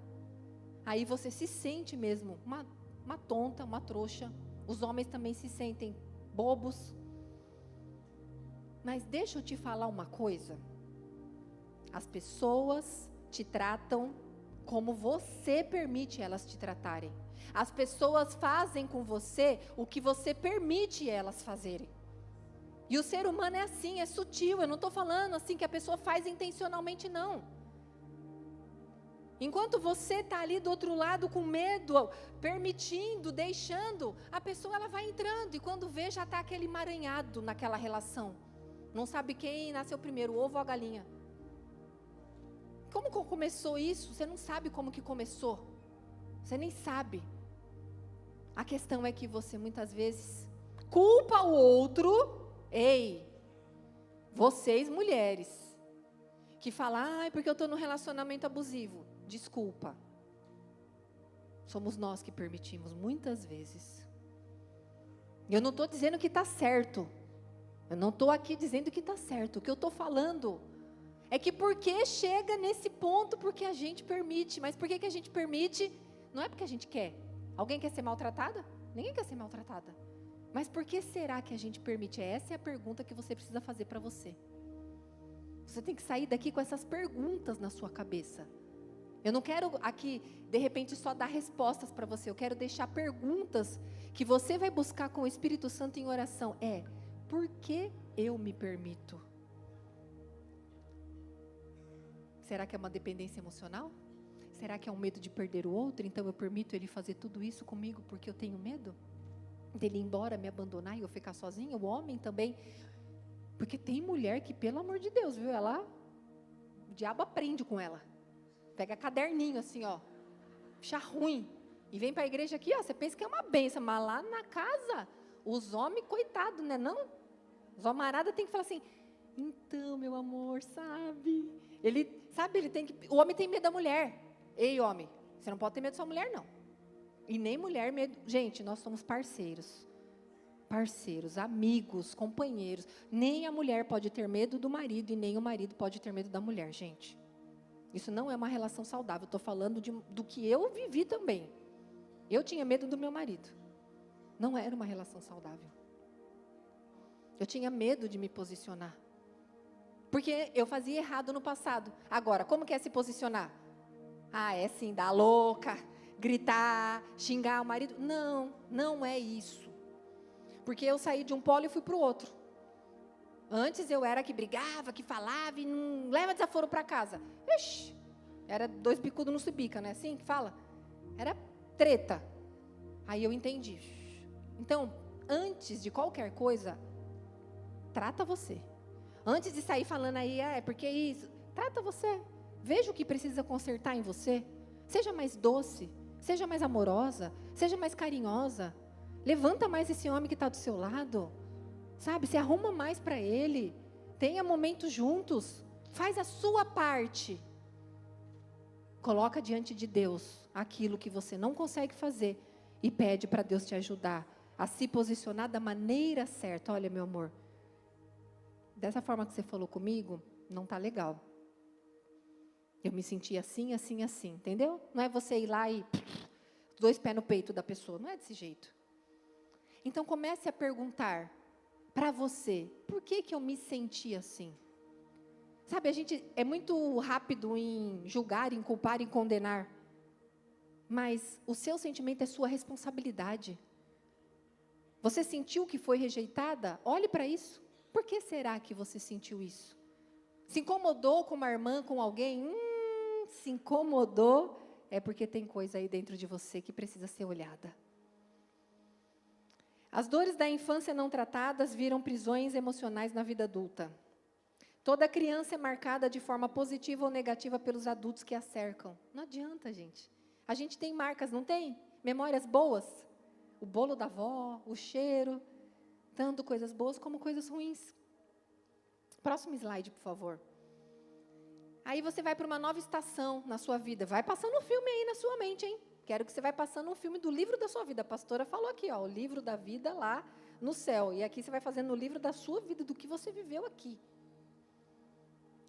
Aí você se sente mesmo uma tonta, uma trouxa. Os homens também se sentem bobos. Mas deixa eu te falar uma coisa. As pessoas te tratam como você permite elas te tratarem. As pessoas fazem com você o que você permite elas fazerem. E o ser humano é assim, é sutil. Eu não estou falando assim que a pessoa faz intencionalmente, não. Enquanto você está ali do outro lado com medo, permitindo, deixando, a pessoa ela vai entrando. E quando vê, já está aquele emaranhado naquela relação. Não sabe quem nasceu primeiro, o ovo ou a galinha. Como que começou isso? Você não sabe como que começou. Você nem sabe. A questão é que você muitas vezes culpa o outro. Ei, vocês mulheres, que falam, porque eu estou num relacionamento abusivo. Desculpa. Somos nós que permitimos muitas vezes. Eu não estou dizendo que está certo. Eu não estou aqui dizendo que está certo. O que eu estou falando é que porque chega nesse ponto, porque a gente permite. Mas por que a gente permite? Não é porque a gente quer. Alguém quer ser maltratada? Ninguém quer ser maltratada. Mas por que será que a gente permite? Essa é a pergunta que você precisa fazer para você. Você tem que sair daqui com essas perguntas na sua cabeça. Eu não quero aqui, de repente, só dar respostas para você. Eu quero deixar perguntas que você vai buscar com o Espírito Santo em oração. Por que eu me permito? Será que é uma dependência emocional? Será que é um medo de perder o outro? Então eu permito ele fazer tudo isso comigo porque eu tenho medo dele ir embora, me abandonar e eu ficar sozinha? O homem também. Porque tem mulher que, pelo amor de Deus, viu? O diabo aprende com ela. Pega caderninho assim, ó. Ficha ruim. E vem para a igreja aqui, ó, você pensa que é uma benção, mas lá na casa, os homens, coitados, né? Não? Os homaradas tem que falar assim, então, meu amor, sabe? Ele tem que... O homem tem medo da mulher. Ei, homem, você não pode ter medo da sua mulher, não. E nem mulher medo... Gente, nós somos parceiros. Parceiros, amigos, companheiros. Nem a mulher pode ter medo do marido e nem o marido pode ter medo da mulher, gente. Isso não é uma relação saudável. Estou falando do que eu vivi também. Eu tinha medo do meu marido. Não era uma relação saudável. Eu tinha medo de me posicionar. Porque eu fazia errado no passado. Agora, como que é se posicionar? Ah, é sim, dar louca, gritar, xingar o marido. Não, não é isso. Porque eu saí de um polo e fui para o outro. Antes eu era que brigava, que falava e não leva desaforo para casa. Ixi, era 2 bicudos no subica, né? Assim que fala? Era treta. Aí eu entendi. Então, antes de qualquer coisa, trata você. Antes de sair falando aí, é porque isso, trata você. Veja o que precisa consertar em você. Seja mais doce, seja mais amorosa, seja mais carinhosa. Levanta mais esse homem que está do seu lado. Sabe, se arruma mais para ele. Tenha momentos juntos. Faz a sua parte. Coloca diante de Deus aquilo que você não consegue fazer e pede para Deus te ajudar a se posicionar da maneira certa. Olha, meu amor, dessa forma que você falou comigo, não está legal. Eu me senti assim, assim, assim, entendeu? Não é você ir lá e 2 pés no peito da pessoa, não é desse jeito. Então comece a perguntar para você, por que eu me senti assim? Sabe, a gente é muito rápido em julgar, em culpar, em condenar. Mas o seu sentimento é sua responsabilidade. Você sentiu que foi rejeitada? Olhe para isso. Por que será que você sentiu isso? Se incomodou com uma irmã, com alguém? Se incomodou, é porque tem coisa aí dentro de você que precisa ser olhada. As dores da infância não tratadas viram prisões emocionais na vida adulta. Toda criança é marcada de forma positiva ou negativa pelos adultos que a cercam. Não adianta, gente. A gente tem marcas, não tem? Memórias boas. O bolo da avó, o cheiro, tanto coisas boas como coisas ruins. Próximo slide, por favor. Aí você vai para uma nova estação na sua vida. Vai passando um filme aí na sua mente, hein? Quero que você vai passando um filme do livro da sua vida. A pastora falou aqui, ó, o livro da vida lá no céu. E aqui você vai fazendo o livro da sua vida, do que você viveu aqui.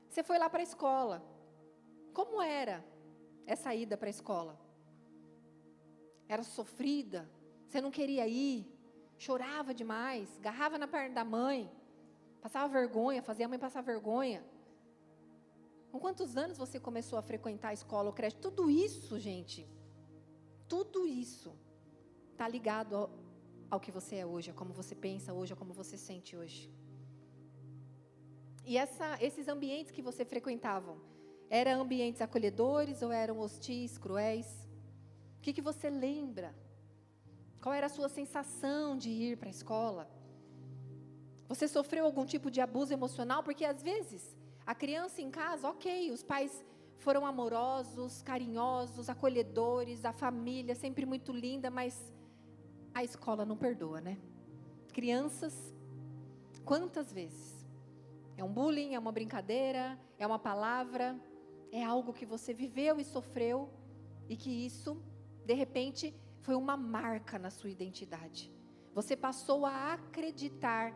Você foi lá para a escola. Como era essa ida para a escola? Era sofrida? Você não queria ir? Chorava demais? Agarrava na perna da mãe? Passava vergonha? Fazia a mãe passar vergonha? Com quantos anos você começou a frequentar a escola, o creche? Tudo isso, gente, tudo isso está ligado ao que você é hoje, a como você pensa hoje, a como você sente hoje. E esses ambientes que você frequentava, eram ambientes acolhedores ou eram hostis, cruéis? O que você lembra? Qual era a sua sensação de ir para a escola? Você sofreu algum tipo de abuso emocional? Porque às vezes, a criança em casa, ok, os pais foram amorosos, carinhosos, acolhedores, a família sempre muito linda, mas a escola não perdoa, né? Crianças, quantas vezes? É um bullying, é uma brincadeira, é uma palavra, é algo que você viveu e sofreu, e que isso, de repente, foi uma marca na sua identidade. Você passou a acreditar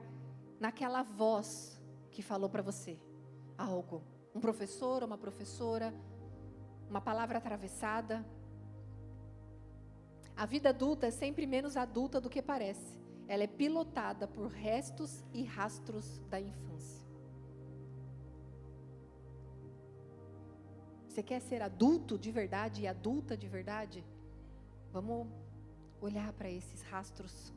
naquela voz que falou para você algo. Um professor, uma professora, uma palavra atravessada. A vida adulta é sempre menos adulta do que parece. Ela é pilotada por restos e rastros da infância. Você quer ser adulto de verdade e adulta de verdade? Vamos olhar para esses rastros.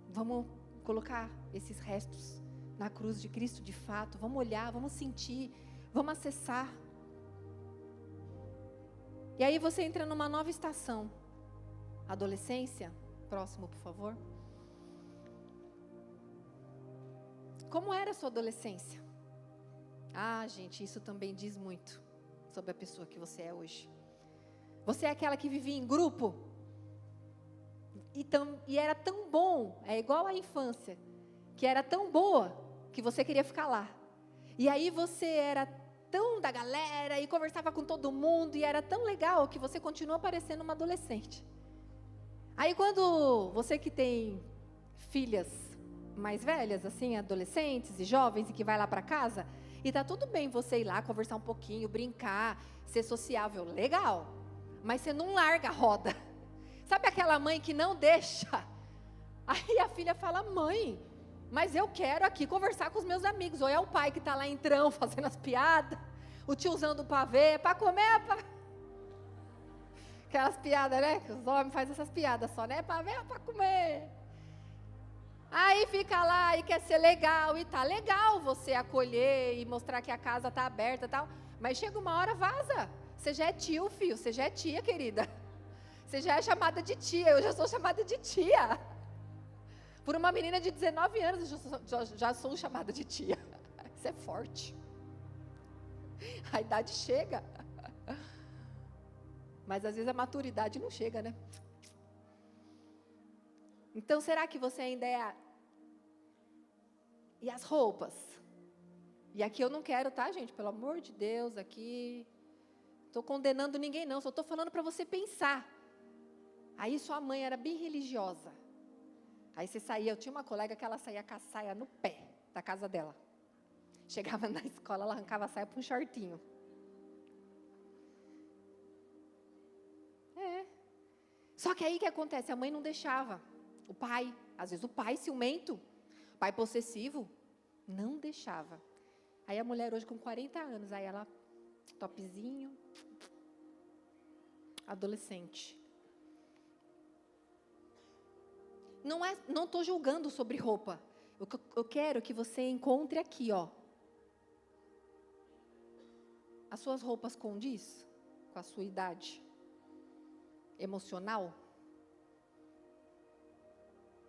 Vamos colocar esses restos na cruz de Cristo de fato. Vamos olhar, vamos sentir, vamos acessar. E aí você entra numa nova estação. Adolescência. Próximo, por favor. Como era a sua adolescência? Ah, gente, isso também diz muito sobre a pessoa que você é hoje. Você é aquela que vivia em grupo? E era tão bom, é igual à infância, que era tão boa, que você queria ficar lá. E aí você era tão da galera, e conversava com todo mundo, e era tão legal, que você continua parecendo uma adolescente. Aí quando você que tem filhas mais velhas, assim, adolescentes e jovens, e que vai lá para casa, e tá tudo bem você ir lá, conversar um pouquinho, brincar, ser sociável, legal. Mas você não larga a roda. Sabe aquela mãe que não deixa? Aí a filha fala, mãe, mas eu quero aqui conversar com os meus amigos. Ou é o pai que está lá entrão, fazendo as piadas, o tiozão do pavê, para comer, aquelas piadas, né? Que os homens fazem essas piadas só, né? Para ver ou para comer? Aí fica lá e quer ser legal, e tá legal você acolher e mostrar que a casa tá aberta e tal, mas chega uma hora, vaza. Você já é tio, filho, você já é tia, querida. Você já é chamada de tia, eu já sou chamada de tia. Por uma menina de 19 anos, eu já sou chamada de tia. Isso é forte. A idade chega. Mas às vezes a maturidade não chega, né? Então, será que você ainda é E as roupas? E aqui eu não quero, tá, gente? Pelo amor de Deus, aqui... Estou condenando ninguém, não. Só estou falando para você pensar. Aí sua mãe era bem religiosa. Aí você saía... Eu tinha uma colega que ela saía com a saia no pé da casa dela. Chegava na escola, ela arrancava a saia para um shortinho. Só que aí o que acontece? A mãe não deixava. O pai, às vezes o pai ciumento, o pai possessivo, não deixava. Aí a mulher hoje com 40 anos, aí ela, topzinho, adolescente. Não estou julgando sobre roupa. Eu quero que você encontre aqui, ó. As suas roupas condiz com a sua idade emocional?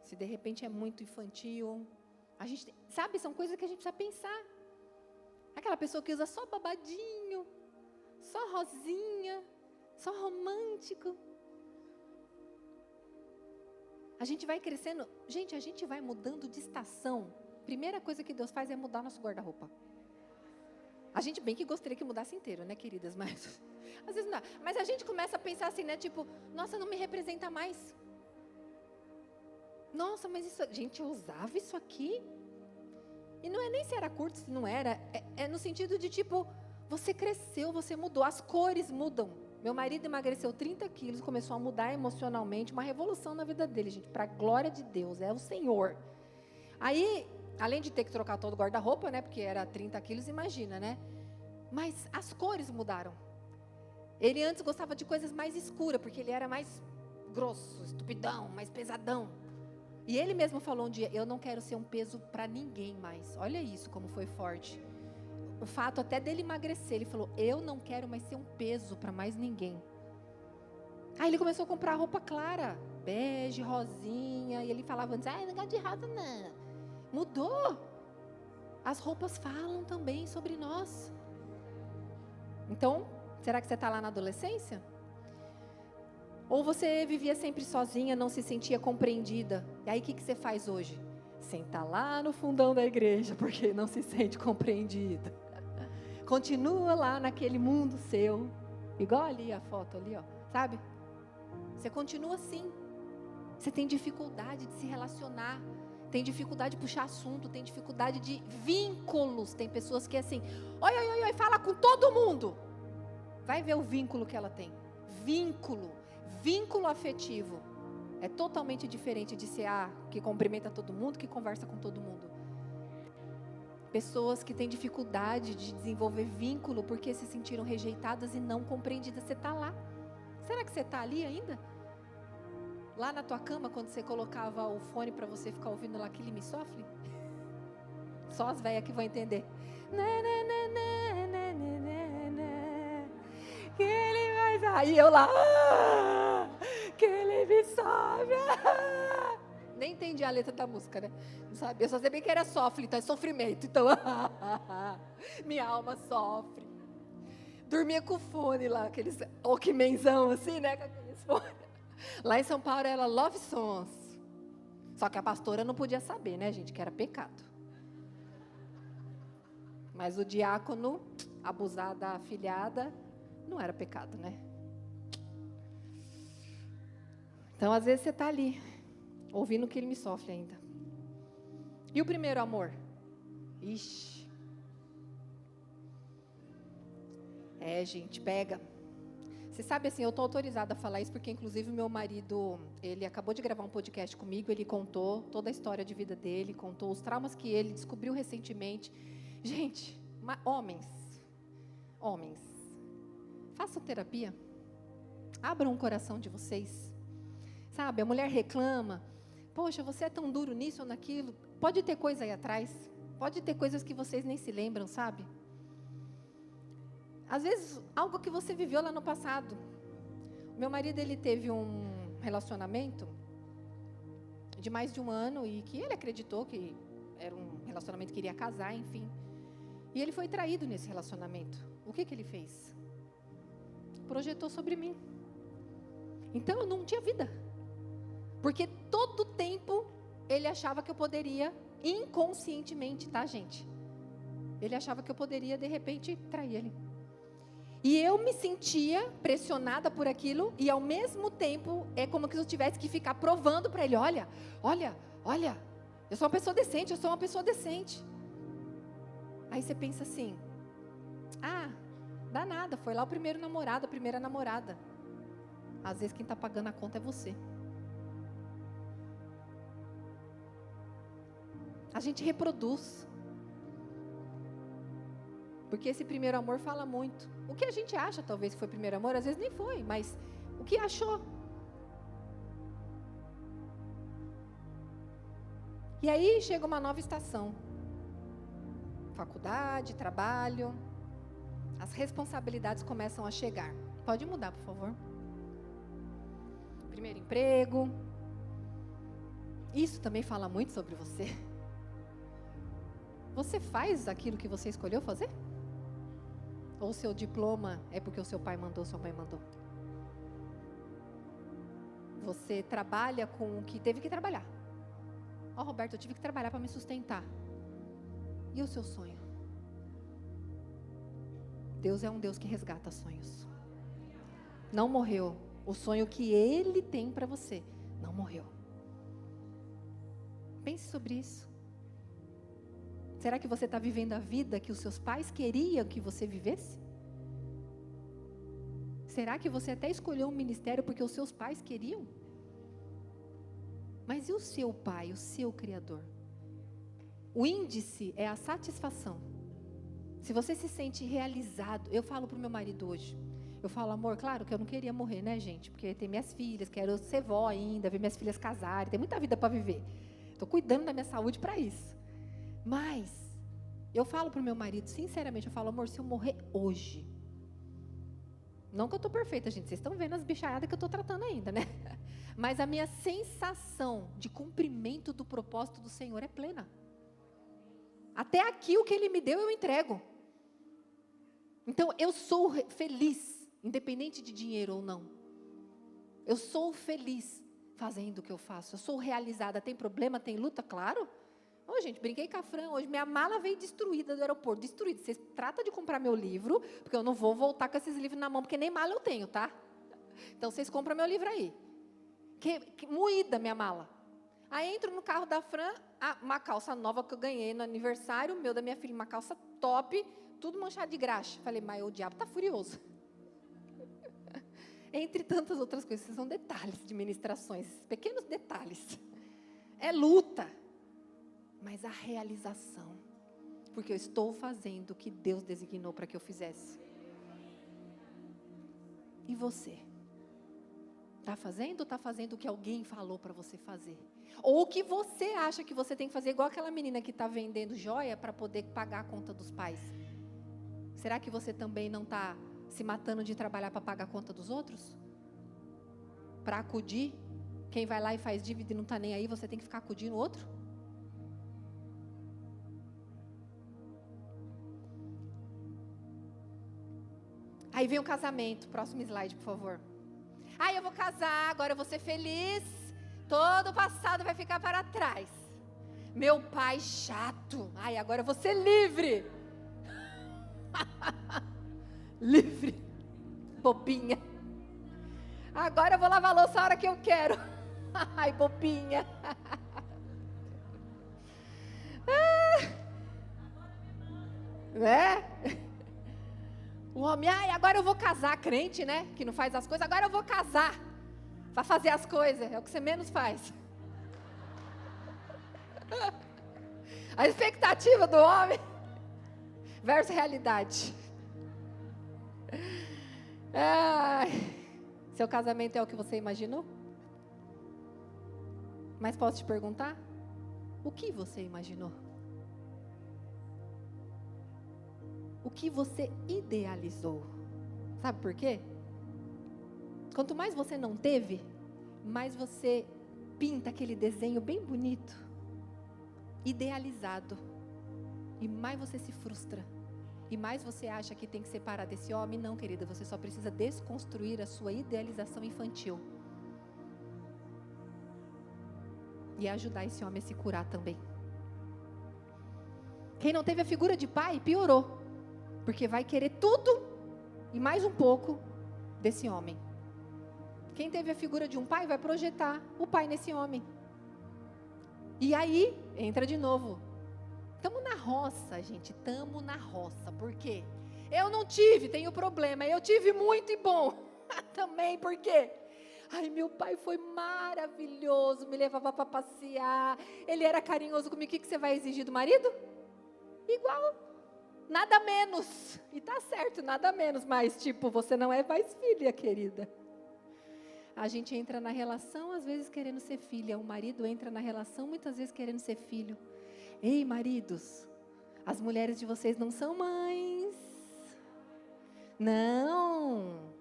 Se de repente é muito infantil, a gente, sabe, são coisas que a gente precisa pensar. Aquela pessoa que usa só babadinho, só rosinha, só romântico. A gente vai crescendo, gente, a gente vai mudando de estação. Primeira coisa que Deus faz é mudar nosso guarda-roupa. A gente bem que gostaria que mudasse inteiro, né, queridas? Mas às vezes não dá. Mas a gente começa a pensar assim, né, tipo, nossa, não me representa mais. Nossa, mas isso, gente, eu usava isso aqui? E não é nem se era curto, se não era. É no sentido de, tipo, você cresceu, você mudou. As cores mudam. Meu marido emagreceu 30 quilos, começou a mudar emocionalmente. Uma revolução na vida dele, gente. Para a glória de Deus, é o Senhor. Aí, além de ter que trocar todo o guarda-roupa, né? Porque era 30 quilos, imagina, né? Mas as cores mudaram. Ele antes gostava de coisas mais escuras, porque ele era mais grosso, estupidão, mais pesadão. E ele mesmo falou um dia, eu não quero ser um peso para ninguém mais. Olha isso, como foi forte. O fato até dele emagrecer, ele falou, eu não quero mais ser um peso para mais ninguém. Aí ele começou a comprar roupa clara, bege, rosinha, e ele falava antes, não gosto de rosa não. Mudou. As roupas falam também sobre nós. Então, será que você está lá na adolescência? Ou você vivia sempre sozinha, não se sentia compreendida? E aí o que você faz hoje? Senta lá no fundão da igreja, porque não se sente compreendida. Continua lá naquele mundo seu, igual ali a foto ali, ó, sabe? Você continua assim. Você tem dificuldade de se relacionar, tem dificuldade de puxar assunto, tem dificuldade de vínculos. Tem pessoas que assim, oi, fala com todo mundo. Vai ver o vínculo que ela tem. Vínculo afetivo é totalmente diferente de ser que cumprimenta todo mundo, que conversa com todo mundo. Pessoas que têm dificuldade de desenvolver vínculo porque se sentiram rejeitadas e não compreendidas. Você está lá. Será que você está ali ainda? Lá na tua cama, quando você colocava o fone para você ficar ouvindo lá aquele me sofre? Só as velhas que vão entender. Que ele vai sair, eu lá, que ele me salve. Nem entendi a letra da música, né? Não sabia, eu só sabia que era sofre, então é sofrimento. Então, minha alma sofre. Dormia com o fone lá, aqueles Walkmanzão assim, né? Com aqueles fones. Lá em São Paulo era Love Songs. Só que a pastora não podia saber, né, gente, que era pecado. Mas o diácono abusar da afilhada não era pecado, né? Então, às vezes você está ali, ouvindo que ele me sofre ainda. E o primeiro amor? Ixi. Gente, pega. Você sabe assim, eu estou autorizada a falar isso porque, inclusive, o meu marido, ele acabou de gravar um podcast comigo, ele contou toda a história de vida dele, contou os traumas que ele descobriu recentemente. Gente, homens, façam terapia. Abram o coração de vocês. Sabe, a mulher reclama. Poxa, você é tão duro nisso ou naquilo. Pode ter coisa aí atrás. Pode ter coisas que vocês nem se lembram, sabe? Às vezes, algo que você viveu lá no passado. O meu marido, ele teve um relacionamento de mais de 1 ano e que ele acreditou que era um relacionamento que iria casar, enfim. E ele foi traído nesse relacionamento. O que ele fez? Projetou sobre mim. Então, eu não tinha vida. Porque todo tempo ele achava que eu poderia, inconscientemente, tá, gente? Ele achava que eu poderia, de repente, trair ele. E eu me sentia pressionada por aquilo e, ao mesmo tempo, é como se eu tivesse que ficar provando para ele, olha, eu sou uma pessoa decente, Aí você pensa assim, dá nada, foi lá o primeiro namorado, a primeira namorada. Às vezes quem está pagando a conta é você. A gente reproduz. Porque esse primeiro amor fala muito. O que a gente acha, talvez, que foi primeiro amor, às vezes nem foi, mas o que achou? E aí chega uma nova estação. Faculdade, trabalho. As responsabilidades começam a chegar. Pode mudar, por favor. Primeiro emprego. Isso também fala muito sobre você. Você faz aquilo que você escolheu fazer? Ou o seu diploma é porque o seu pai mandou, sua mãe mandou? Você trabalha com o que teve que trabalhar. Roberto, eu tive que trabalhar para me sustentar. E o seu sonho? Deus é um Deus que resgata sonhos. Não morreu. O sonho que Ele tem para você não morreu. Pense sobre isso. Será que você está vivendo a vida que os seus pais queriam que você vivesse? Será que você até escolheu um ministério porque os seus pais queriam? Mas e o seu pai, o seu Criador? O índice é a satisfação. Se você se sente realizado, eu falo para o meu marido hoje, eu falo, amor, claro que eu não queria morrer, né, gente? Porque tem minhas filhas, quero ser vó ainda, ver minhas filhas casarem, tem muita vida para viver. Estou cuidando da minha saúde para isso. Mas, eu falo para o meu marido, sinceramente, eu falo, amor, se eu morrer hoje, não que eu estou perfeita, gente, vocês estão vendo as bichaiadas que eu estou tratando ainda, né? Mas a minha sensação de cumprimento do propósito do Senhor é plena. Até aqui o que Ele me deu, eu entrego. Então, eu sou feliz, independente de dinheiro ou não. Eu sou feliz fazendo o que eu faço. Eu sou realizada. Tem problema, tem luta? Claro. Gente, brinquei com a Fran hoje. Minha mala veio destruída do aeroporto. Destruída. Vocês tratam de comprar meu livro, porque eu não vou voltar com esses livros na mão, porque nem mala eu tenho, tá? Então, vocês compram meu livro aí. Moída minha mala. Aí entro no carro da Fran, uma calça nova que eu ganhei no aniversário, meu da minha filha, uma calça top, tudo manchado de graxa. Falei, mas o diabo tá furioso. Entre tantas outras coisas, são detalhes de ministrações, pequenos detalhes. É luta, mas a realização, porque eu estou fazendo o que Deus designou para que eu fizesse. E você? Está fazendo ou está fazendo o que alguém falou para você fazer? Ou o que você acha que você tem que fazer, igual aquela menina que está vendendo joia para poder pagar a conta dos pais? Será que você também não está se matando de trabalhar para pagar a conta dos outros? Para acudir? Quem vai lá e faz dívida e não está nem aí, você tem que ficar acudindo o outro? Aí vem o casamento. Próximo slide, por favor. Eu vou casar, agora eu vou ser feliz. Todo o passado vai ficar para trás. Meu pai chato. Agora eu vou ser livre. Livre. Bobinha. Agora eu vou lavar a louça a hora que eu quero. Ai, bobinha. Né? O homem, agora eu vou casar, crente, né? Que não faz as coisas, agora eu vou casar. Vai fazer as coisas, é o que você menos faz. A expectativa do homem versus realidade. Seu casamento é o que você imaginou? Mas posso te perguntar? O que você imaginou? O que você idealizou? Sabe por quê? Quanto mais você não teve, mais você pinta aquele desenho bem bonito, idealizado, e mais você se frustra, e mais você acha que tem que separar desse homem. Não, querida, você só precisa desconstruir a sua idealização infantil e ajudar esse homem a se curar também. Quem não teve a figura de pai, piorou, porque vai querer tudo e mais um pouco desse homem. Quem teve a figura de um pai vai projetar o pai nesse homem. E aí, entra de novo. Estamos na roça, gente, estamos na roça. Por quê? Eu não tive, tenho problema. Eu tive muito e bom. Também, por quê? Meu pai foi maravilhoso, me levava para passear. Ele era carinhoso comigo. O que você vai exigir do marido? Igual. Nada menos. E tá certo, nada menos. Mas, você não é mais filha, querida. A gente entra na relação, às vezes, querendo ser filha. O marido entra na relação, muitas vezes, querendo ser filho. Ei, maridos, as mulheres de vocês não são mães. Não.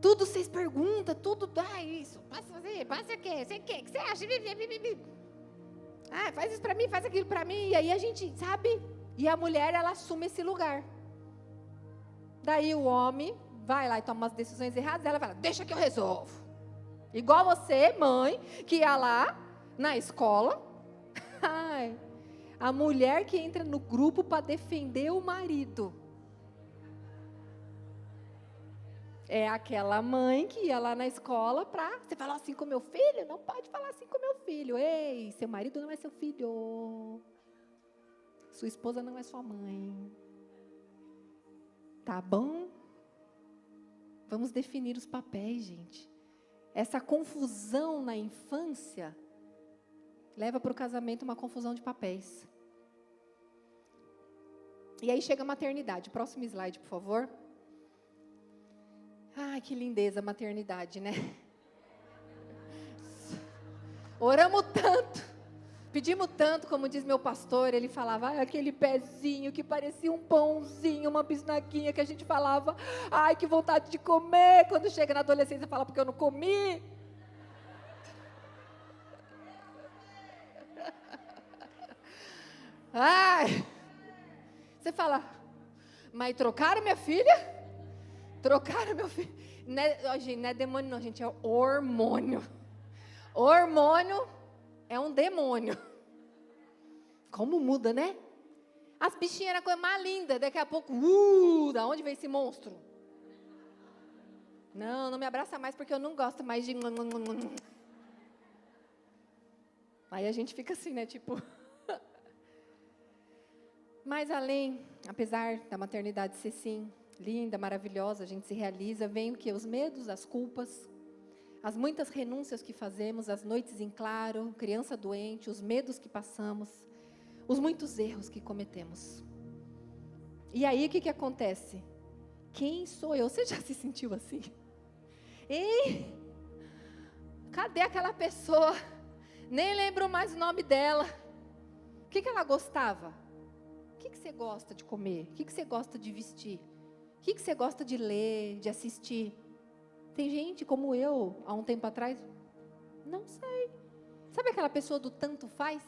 Tudo vocês perguntam, tudo dá isso. Passa fazer, passa o quê? Você quer? O que você acha? Faz isso pra mim, faz aquilo pra mim. E aí a gente, sabe? E a mulher, ela assume esse lugar. Daí o homem vai lá e toma umas decisões erradas, ela fala, deixa que eu resolvo. Igual você, mãe, que ia lá na escola. A mulher que entra no grupo para defender o marido. É aquela mãe que ia lá na escola para... Você falou assim com meu filho? Não pode falar assim com meu filho. Ei, seu marido não é seu filho. Sua esposa não é sua mãe. Tá bom? Vamos definir os papéis, gente. Essa confusão na infância leva para o casamento uma confusão de papéis. E aí chega a maternidade. Próximo slide, por favor. Que lindeza a maternidade, né? Oramos tanto, pedimos tanto, como diz meu pastor, ele falava, aquele pezinho que parecia um pãozinho, uma bisnaguinha que a gente falava, que vontade de comer, quando chega na adolescência fala, porque eu não comi. Você fala, mas trocaram minha filha? Trocaram meu filho. Gente, não é demônio não, gente, é hormônio. Hormônio é um demônio. Como muda, né? As bichinhas eram a coisa mais linda. Daqui a pouco, da onde veio esse monstro? Não me abraça mais porque eu não gosto mais de... Aí a gente fica assim, né, Mas além, apesar da maternidade ser sim, linda, maravilhosa, a gente se realiza, vem o que? Os medos, as culpas, as muitas renúncias que fazemos, as noites em claro, criança doente, os medos que passamos, os muitos erros que cometemos. E aí, o que acontece? Quem sou eu? Você já se sentiu assim? Ei, cadê aquela pessoa? Nem lembro mais o nome dela. O que ela gostava? O que você gosta de comer? O que você gosta de vestir? O que você gosta de ler, de assistir? Tem gente como eu, há um tempo atrás, não sei. Sabe aquela pessoa do tanto faz?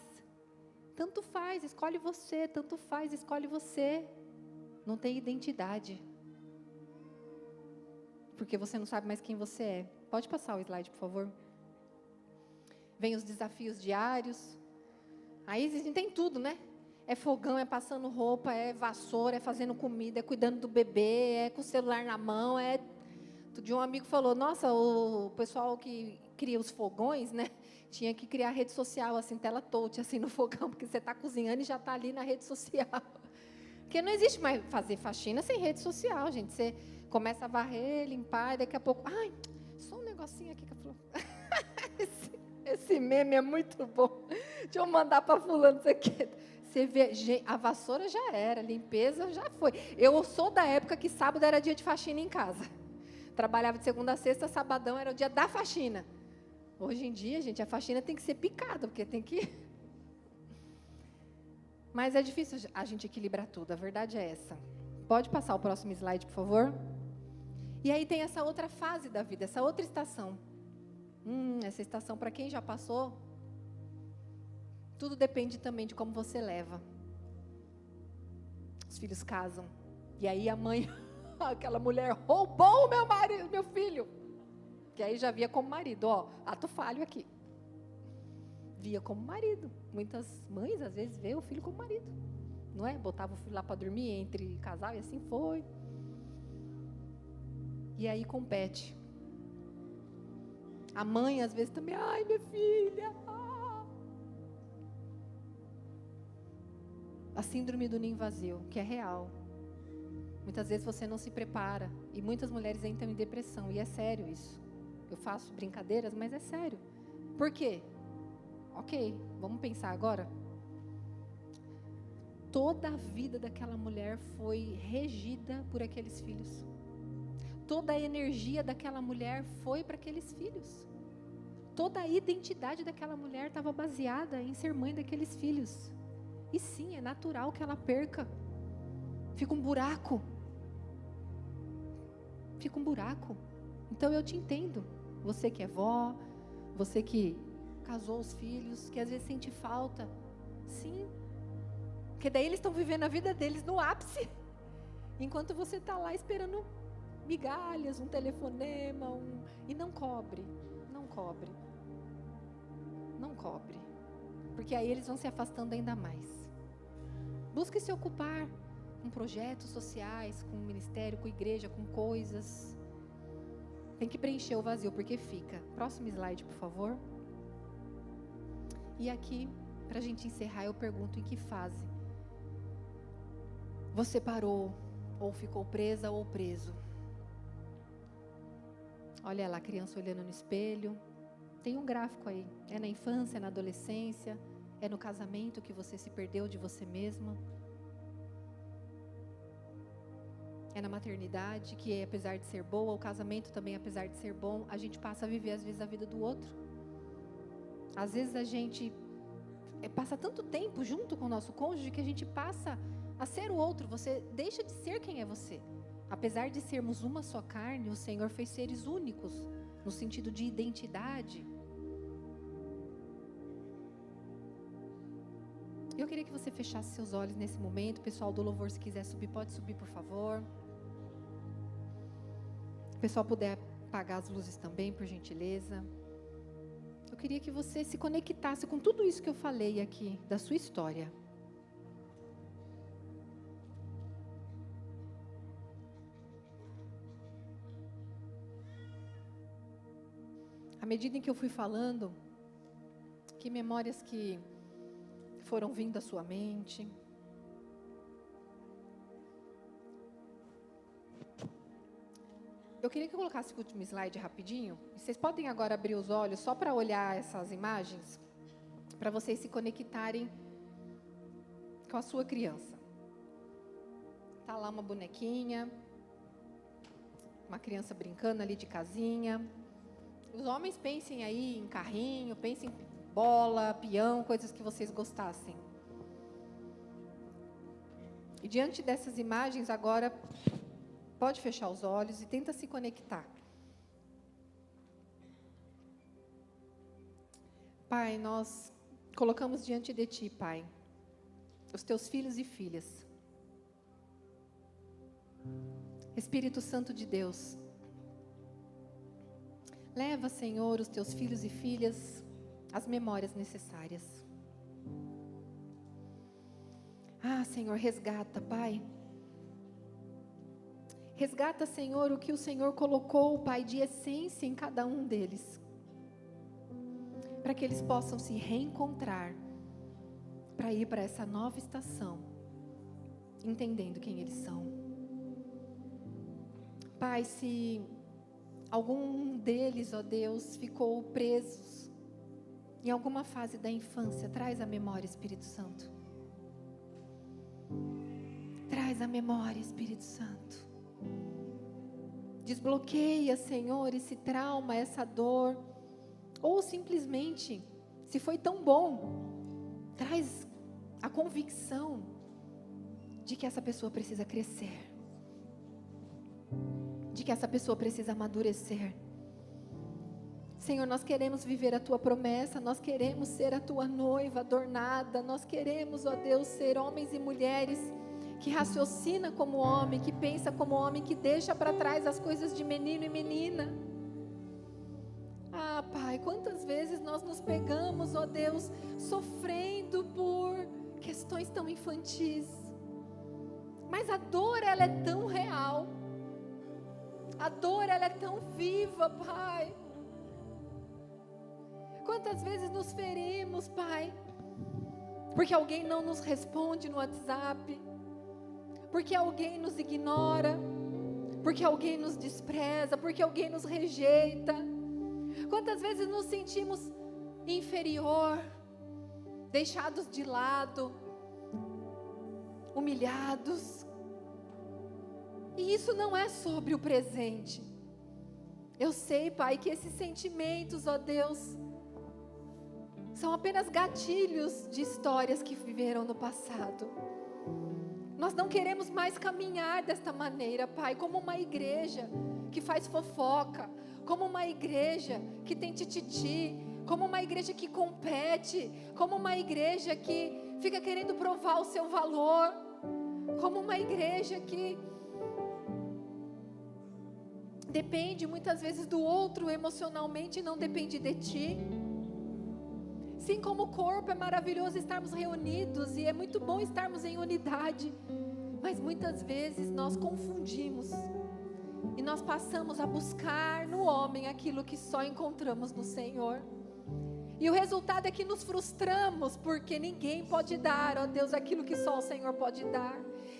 Tanto faz, escolhe você, tanto faz, escolhe você. não tem identidade. Porque você não sabe mais quem você é. Pode passar o slide, por favor. Vem os desafios diários. Aí a gente tem tudo, né? É fogão, é passando roupa, é vassoura, é fazendo comida, é cuidando do bebê, é com o celular na mão, Outro dia um amigo falou, nossa, o pessoal que cria os fogões, né? Tinha que criar rede social, assim, tela touch, assim, no fogão, porque você está cozinhando e já está ali na rede social. Porque não existe mais fazer faxina sem rede social, gente. Você começa a varrer, limpar, e daqui a pouco... Ai, só um negocinho aqui que eu falo. Esse meme é muito bom. Deixa eu mandar para fulano isso aqui. Você vê, gente, a vassoura já era, a limpeza já foi. Eu sou da época que sábado era dia de faxina em casa. Trabalhava de segunda a sexta, sabadão era o dia da faxina. Hoje em dia, gente, a faxina tem que ser picada, porque tem que... Mas é difícil a gente equilibrar tudo, a verdade é essa. Pode passar o próximo slide, por favor? E aí tem essa outra fase da vida, essa outra estação. Essa estação, para quem já passou, tudo depende também de como você leva. Os filhos casam. E aí a mãe, aquela mulher, roubou o meu marido, meu filho. Que aí já via como marido, ato falho aqui. Via como marido. Muitas mães, às vezes, vê o filho como marido. Não é? Botava o filho lá para dormir entre casal e assim foi. E aí compete. A mãe, às vezes, também, ai, minha filha. A síndrome do ninho vazio, que é real. Muitas vezes você não se prepara. E muitas mulheres entram em depressão. E é sério isso. Eu faço brincadeiras, mas é sério. Por quê? Ok, vamos pensar agora. Toda a vida daquela mulher foi regida por aqueles filhos. Toda a energia daquela mulher foi para aqueles filhos. Toda a identidade daquela mulher estava baseada em ser mãe daqueles filhos. E sim, é natural que ela perca. Fica um buraco. Fica um buraco. Então eu te entendo. Você que é vó, você que casou os filhos, que às vezes sente falta. Sim. Porque daí eles estão vivendo a vida deles no ápice. Enquanto você está lá esperando migalhas, um telefonema, e não cobre. Não cobre. Não cobre. Porque aí eles vão se afastando ainda mais. Busque se ocupar com projetos sociais, com ministério, com igreja, com coisas. Tem que preencher o vazio, porque fica. Próximo slide, por favor. E aqui, para a gente encerrar, eu pergunto em que fase você parou, ou ficou presa ou preso. Olha lá, a criança olhando no espelho. Tem um gráfico aí. É na infância, é na adolescência, é no casamento que você se perdeu de você mesma. É na maternidade, que apesar de ser boa, o casamento também, apesar de ser bom, a gente passa a viver às vezes a vida do outro. Às vezes a gente passa tanto tempo junto com o nosso cônjuge que a gente passa a ser o outro. Você deixa de ser quem é você. Apesar de sermos uma só carne, o Senhor fez seres únicos, no sentido de identidade. Eu queria que você fechasse seus olhos nesse momento. O pessoal do louvor, se quiser subir, pode subir, por favor. O pessoal puder apagar as luzes também, por gentileza. Eu queria que você se conectasse com tudo isso que eu falei aqui, da sua história. À medida em que eu fui falando, que memórias que foram vindo à sua mente. Eu queria que eu colocasse o último slide rapidinho. Vocês podem agora abrir os olhos só para olhar essas imagens, para vocês se conectarem com a sua criança. Tá lá uma bonequinha, uma criança brincando ali de casinha. Os homens pensem aí em carrinho, pensem em bola, peão, coisas que vocês gostassem. E diante dessas imagens agora, pode fechar os olhos e tenta se conectar. Pai, nós colocamos diante de Ti, Pai, os Teus filhos e filhas. Espírito Santo de Deus, leva, Senhor, os teus filhos e filhas às memórias necessárias. Senhor, resgata, Pai. Resgata, Senhor, o que o Senhor colocou, Pai, de essência em cada um deles, para que eles possam se reencontrar, para ir para essa nova estação, entendendo quem eles são. Pai, se algum deles, ó Deus, ficou preso em alguma fase da infância, traz a memória, Espírito Santo. Traz a memória, Espírito Santo. Desbloqueia, Senhor, esse trauma, essa dor. Ou simplesmente, se foi tão bom, traz a convicção de que essa pessoa precisa crescer, de que essa pessoa precisa amadurecer. Senhor, nós queremos viver a Tua promessa, nós queremos ser a Tua noiva adornada, nós queremos, ó Deus, ser homens e mulheres que raciocina como homem, que pensa como homem, que deixa para trás as coisas de menino e menina. Pai, quantas vezes nós nos pegamos, ó Deus, sofrendo por questões tão infantis, mas a dor, ela é tão real, a dor, ela é tão viva, Pai. Quantas vezes nos ferimos, Pai, porque alguém não nos responde no WhatsApp, porque alguém nos ignora, porque alguém nos despreza, porque alguém nos rejeita. Quantas vezes nos sentimos inferior, deixados de lado, humilhados. E isso não é sobre o presente. Eu sei, Pai, que esses sentimentos, ó Deus, são apenas gatilhos de histórias que viveram no passado. Nós não queremos mais caminhar desta maneira, Pai, como uma igreja que faz fofoca, como uma igreja que tem tititi, como uma igreja que compete, como uma igreja que fica querendo provar o seu valor, como uma igreja que depende muitas vezes do outro emocionalmente e não depende de ti. Sim, como corpo é maravilhoso estarmos reunidos e é muito bom estarmos em unidade, mas muitas vezes nós confundimos e nós passamos a buscar no homem aquilo que só encontramos no Senhor. E o resultado é que nos frustramos, porque ninguém pode dar, ó Deus, aquilo que só o Senhor pode dar.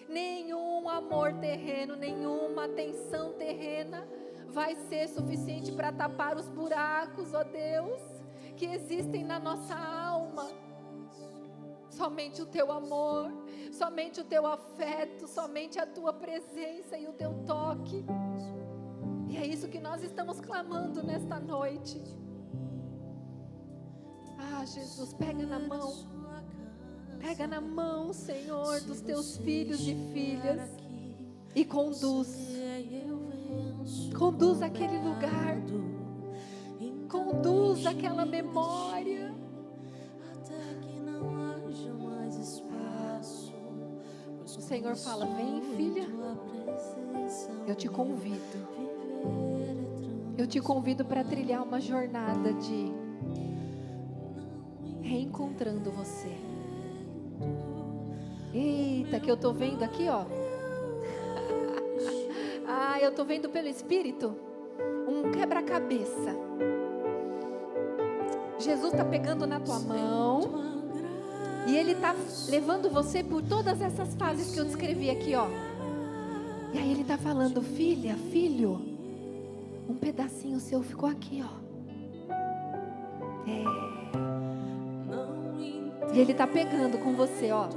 Nenhum amor terreno, nenhuma atenção terrena vai ser suficiente para tapar os buracos, ó Deus, que existem na nossa alma. Somente o Teu amor, somente o Teu afeto, somente a Tua presença e o Teu toque. E é isso que nós estamos clamando nesta noite. Jesus, pega na mão, Senhor, dos Teus filhos e filhas e conduz aquele lugar, conduz aquela memória. O Senhor fala: vem, filha, eu te convido para trilhar uma jornada de reencontrando você. Eita, que eu tô vendo aqui, ó. Eu tô vendo pelo Espírito um quebra-cabeça. Jesus tá pegando na tua mão e Ele tá levando você por todas essas fases que eu descrevi aqui, ó. E aí Ele tá falando: filha, filho, um pedacinho seu ficou aqui, ó. E Ele está pegando com você, ó.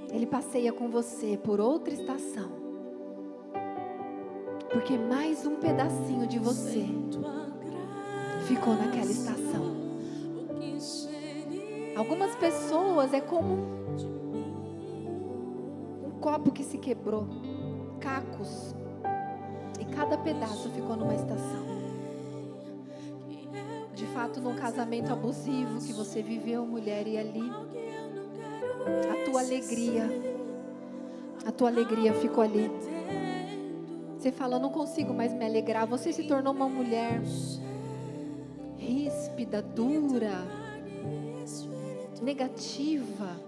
Ele passeia com você por outra estação, porque mais um pedacinho de você ficou naquela estação. Algumas pessoas é como um copo que se quebrou, cacos, e cada pedaço ficou numa estação. De fato, num casamento abusivo que você viveu, mulher, e ali A tua alegria ficou ali. Você fala, não consigo mais me alegrar. Você se tornou uma mulher ríspida, dura, negativa.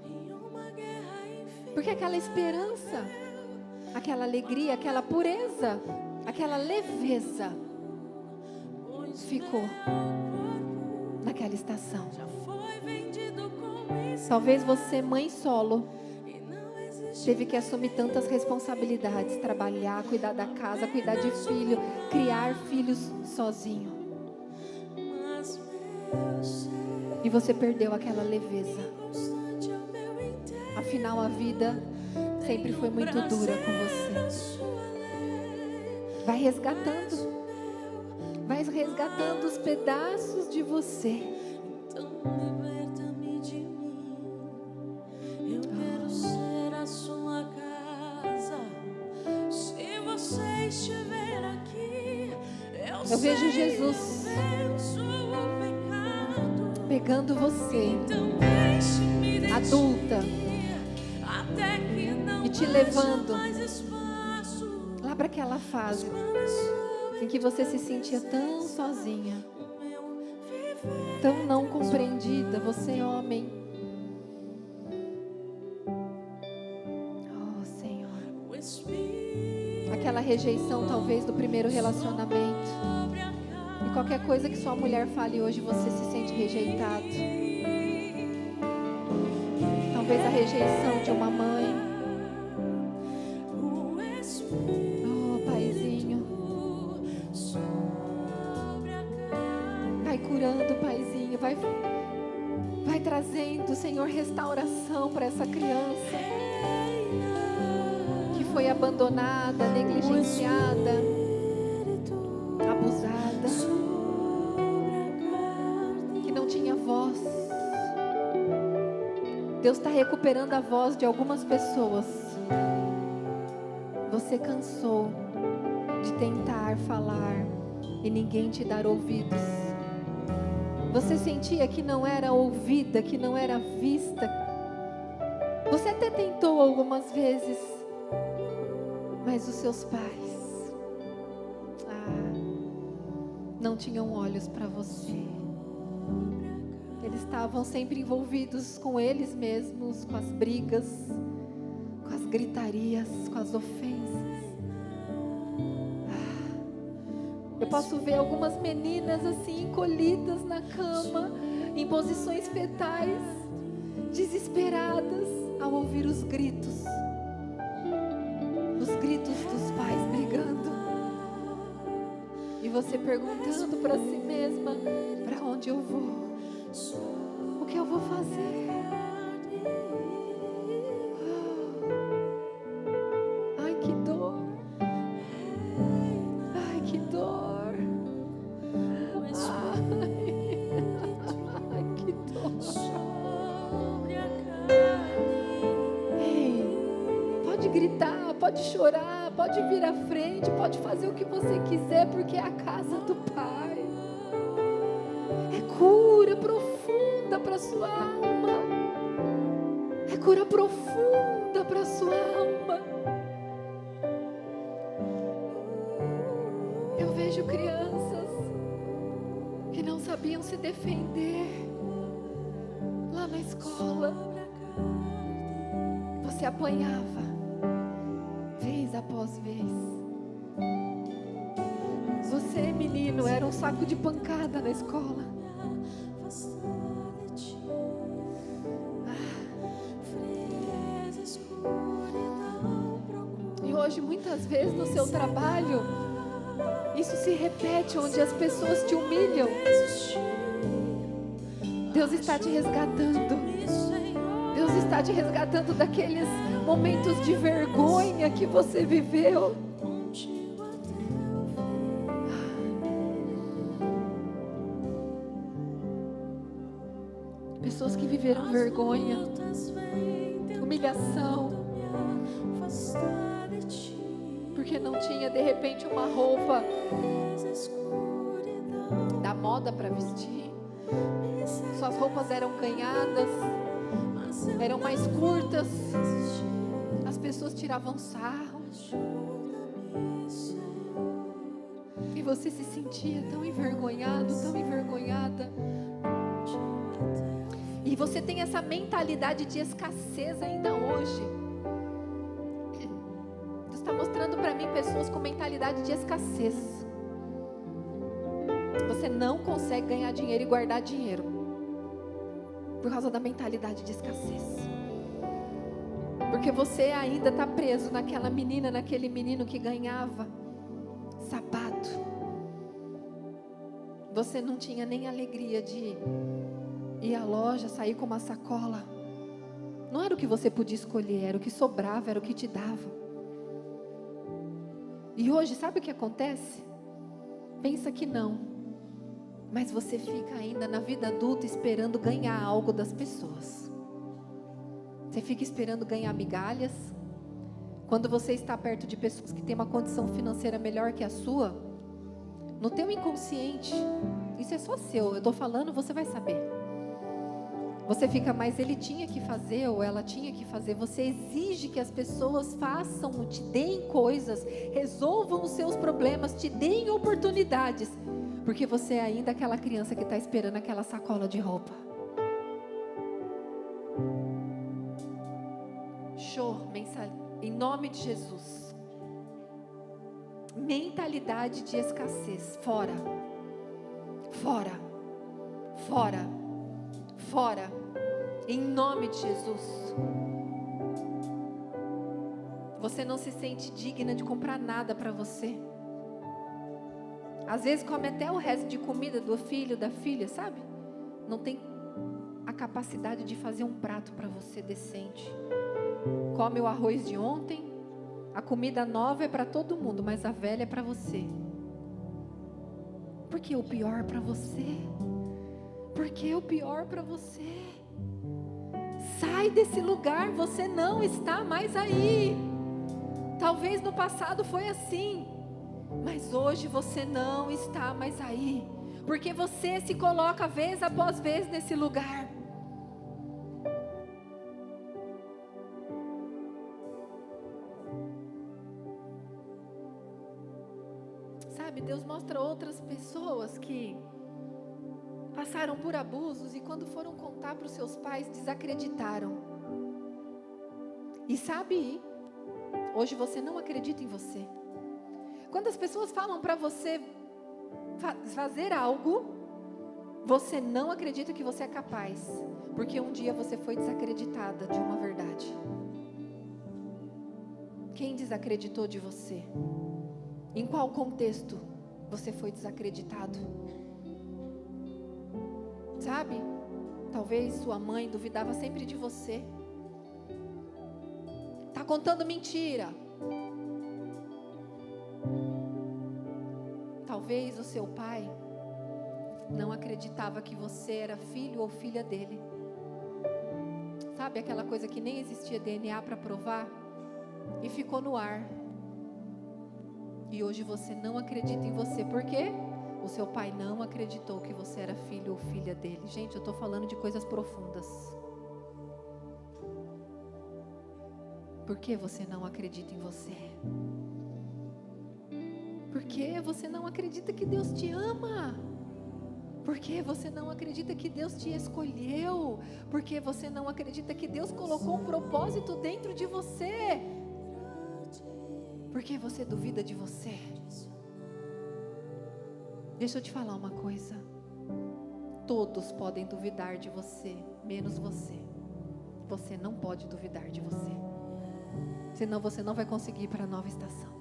Porque aquela esperança, aquela alegria, aquela pureza, aquela leveza ficou naquela estação. Talvez você, mãe solo, teve que assumir tantas responsabilidades, trabalhar, cuidar da casa, cuidar de filho, criar filhos sozinho. E você perdeu aquela leveza. Afinal, a vida sempre foi muito dura com você. Vai resgatando os pedaços de você. Então liberta-me de mim. Eu quero ser a sua casa. Se você estiver aqui, eu vejo Jesus pegando você, adulta, e te levando lá para aquela fase em que você se sentia tão sozinha, tão não compreendida. Você, homem, oh Senhor, aquela rejeição talvez do primeiro relacionamento, e qualquer coisa que sua mulher fale hoje, você se sente rejeitado. Talvez a rejeição de uma mãe. Oh, paizinho, vai curando, paizinho, vai trazendo, Senhor, restauração para essa criança que foi abandonada, negligenciada, abusada, que não tinha voz. Deus está recuperando a voz de algumas pessoas. Você cansou de tentar falar e ninguém te dar ouvidos. Você sentia que não era ouvida, que não era vista. Você até tentou algumas vezes, mas os seus pais não tinham olhos para você. Eles estavam sempre envolvidos com eles mesmos, com as brigas, com as gritarias, com as ofensas. Eu posso ver algumas meninas assim, encolhidas na cama, em posições fetais, desesperadas ao ouvir os gritos dos pais brigando. E você perguntando para si mesma, para onde eu vou? O que eu vou fazer? Ai, que dor. Ai, que dor. Ai, que dor. Ei, pode gritar, pode chorar, pode vir à frente, pode fazer o que você quiser, porque é a casa do Pai. É cura profunda para sua alma. É cura profunda para sua alma. Eu vejo crianças que não sabiam se defender lá na escola. Você apanhava vez após vez. Você, menino, era um saco de pancada na escola. E hoje, muitas vezes no seu trabalho, isso se repete, onde as pessoas te humilham. Deus está te resgatando. Deus está te resgatando daqueles momentos de vergonha que você viveu. Pessoas que viveram vergonha, humilhação, porque não tinha de repente uma roupa da moda para vestir. Suas roupas eram ganhadas, eram mais curtas, as pessoas tiravam sarro, e você se sentia tão envergonhado, tão envergonhada. E você tem essa mentalidade de escassez ainda hoje. Deus está mostrando para mim pessoas com mentalidade de escassez. Você não consegue ganhar dinheiro e guardar dinheiro por causa da mentalidade de escassez. Porque você ainda está preso naquela menina, naquele menino que ganhava sapato. Você não tinha nem alegria de ir à loja, sair com uma sacola. Não era o que você podia escolher, era o que sobrava, era o que te dava. E hoje, sabe o que acontece? Pensa que não, mas você fica ainda na vida adulta esperando ganhar algo das pessoas. Você fica esperando ganhar migalhas. Quando você está perto de pessoas que têm uma condição financeira melhor que a sua, no teu inconsciente, isso é só seu, eu estou falando, você vai saber. Você fica, mas ele tinha que fazer, ou ela tinha que fazer. Você exige que as pessoas façam, te deem coisas, resolvam os seus problemas, te deem oportunidades, porque você é ainda aquela criança que está esperando aquela sacola de roupa. Em nome de Jesus. Mentalidade de escassez, fora, fora, fora, fora, em nome de Jesus. Você não se sente digna de comprar nada para você. Às vezes come até o resto de comida do filho, da filha, sabe? Não tem a capacidade de fazer um prato para você decente. Come o arroz de ontem, a comida nova é para todo mundo, mas a velha é para você. Porque o pior para você. Porque o pior para você. Sai desse lugar, você não está mais aí. Talvez no passado foi assim, mas hoje você não está mais aí, porque você se coloca vez após vez nesse lugar. Sabe, Deus mostra outras pessoas que passaram por abusos e quando foram contar para os seus pais, desacreditaram. E sabe, hoje você não acredita em você. Quando as pessoas falam para você fazer algo, você não acredita que você é capaz, porque um dia você foi desacreditada de uma verdade. Quem desacreditou de você? Em qual contexto você foi desacreditado? Sabe? Talvez sua mãe duvidava sempre de você. Está contando mentira. Talvez o seu pai não acreditava que você era filho ou filha dele. Sabe aquela coisa que nem existia DNA para provar? E ficou no ar. E hoje você não acredita em você. Por quê? O seu pai não acreditou que você era filho ou filha dele. Gente, eu estou falando de coisas profundas. Por que você não acredita em você? Por que você não acredita que Deus te ama? Por que você não acredita que Deus te escolheu? Por que você não acredita que Deus colocou um propósito dentro de você? Por que você duvida de você? Deixa eu te falar uma coisa. Todos podem duvidar de você, menos você. Você não pode duvidar de você. Senão você não vai conseguir ir para a nova estação.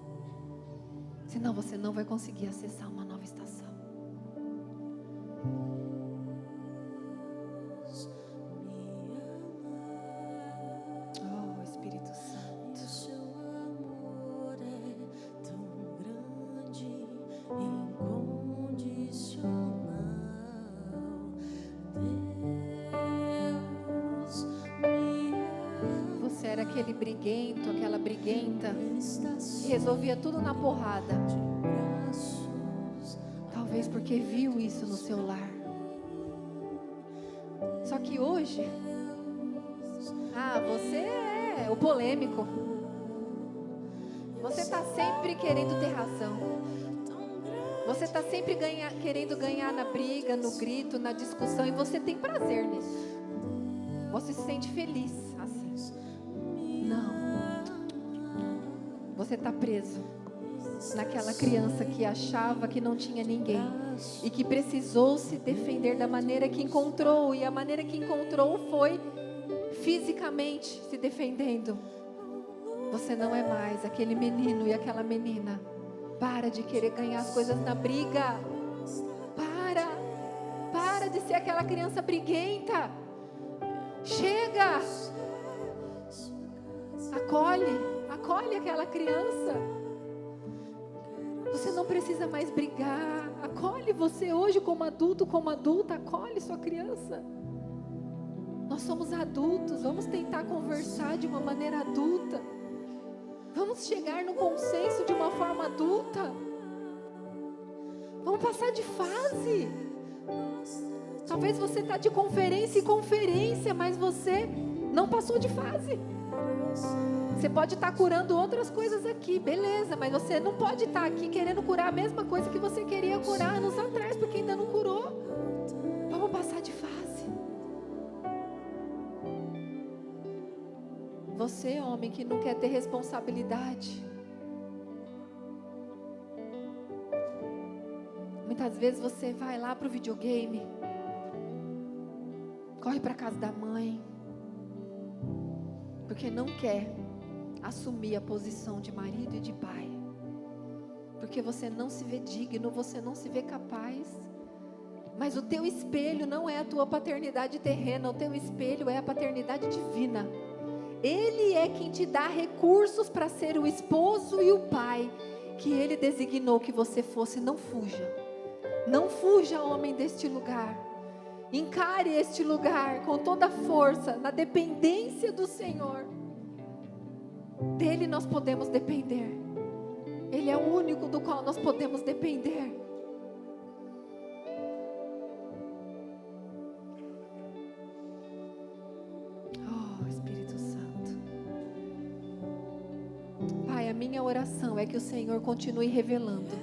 Senão você não vai conseguir acessar uma nova estação. Oh, Espírito Santo. O seu amor é tão grande, incondicional. Deus me ama. Você era aquele briguento, aquela briguenta que resolvia tudo na porrada. Talvez porque viu isso no seu lar. Só que hoje Ah, você é o polêmico. Você está sempre querendo ter razão. Você está sempre querendo ganhar na briga, no grito, na discussão. E você tem prazer nisso. Você se sente feliz assim. Não. Você está preso naquela criança que achava que não tinha ninguém. E que precisou se defender da maneira que encontrou. E a maneira que encontrou foi fisicamente se defendendo. Você não é mais aquele menino e aquela menina. Para de querer ganhar as coisas na briga. Para de ser aquela criança briguenta. Chega. Acolhe aquela criança. Você não precisa mais brigar. Acolhe você hoje como adulto, como adulta. Acolhe sua criança. Nós somos adultos. Vamos tentar conversar de uma maneira adulta. Vamos chegar no consenso de uma forma adulta. Vamos passar de fase. Talvez você está de conferência em conferência, mas você não passou de fase. Você pode estar curando outras coisas aqui, beleza, mas você não pode estar aqui querendo curar a mesma coisa que você queria curar anos atrás, porque ainda não curou. Vamos passar de fase. Você, homem, que não quer ter responsabilidade. Muitas vezes você vai lá pro videogame, corre para casa da mãe, porque não quer assumir a posição de marido e de pai, porque você não se vê digno, você não se vê capaz. Mas o teu espelho não é a tua paternidade terrena, o teu espelho é a paternidade divina. Ele é quem te dá recursos para ser o esposo e o pai que Ele designou que você fosse. Não fuja. Não fuja, homem, deste lugar. Encare este lugar com toda a força, na dependência do Senhor. Dele nós podemos depender. Ele é o único do qual nós podemos depender. A minha oração é que o Senhor continue revelando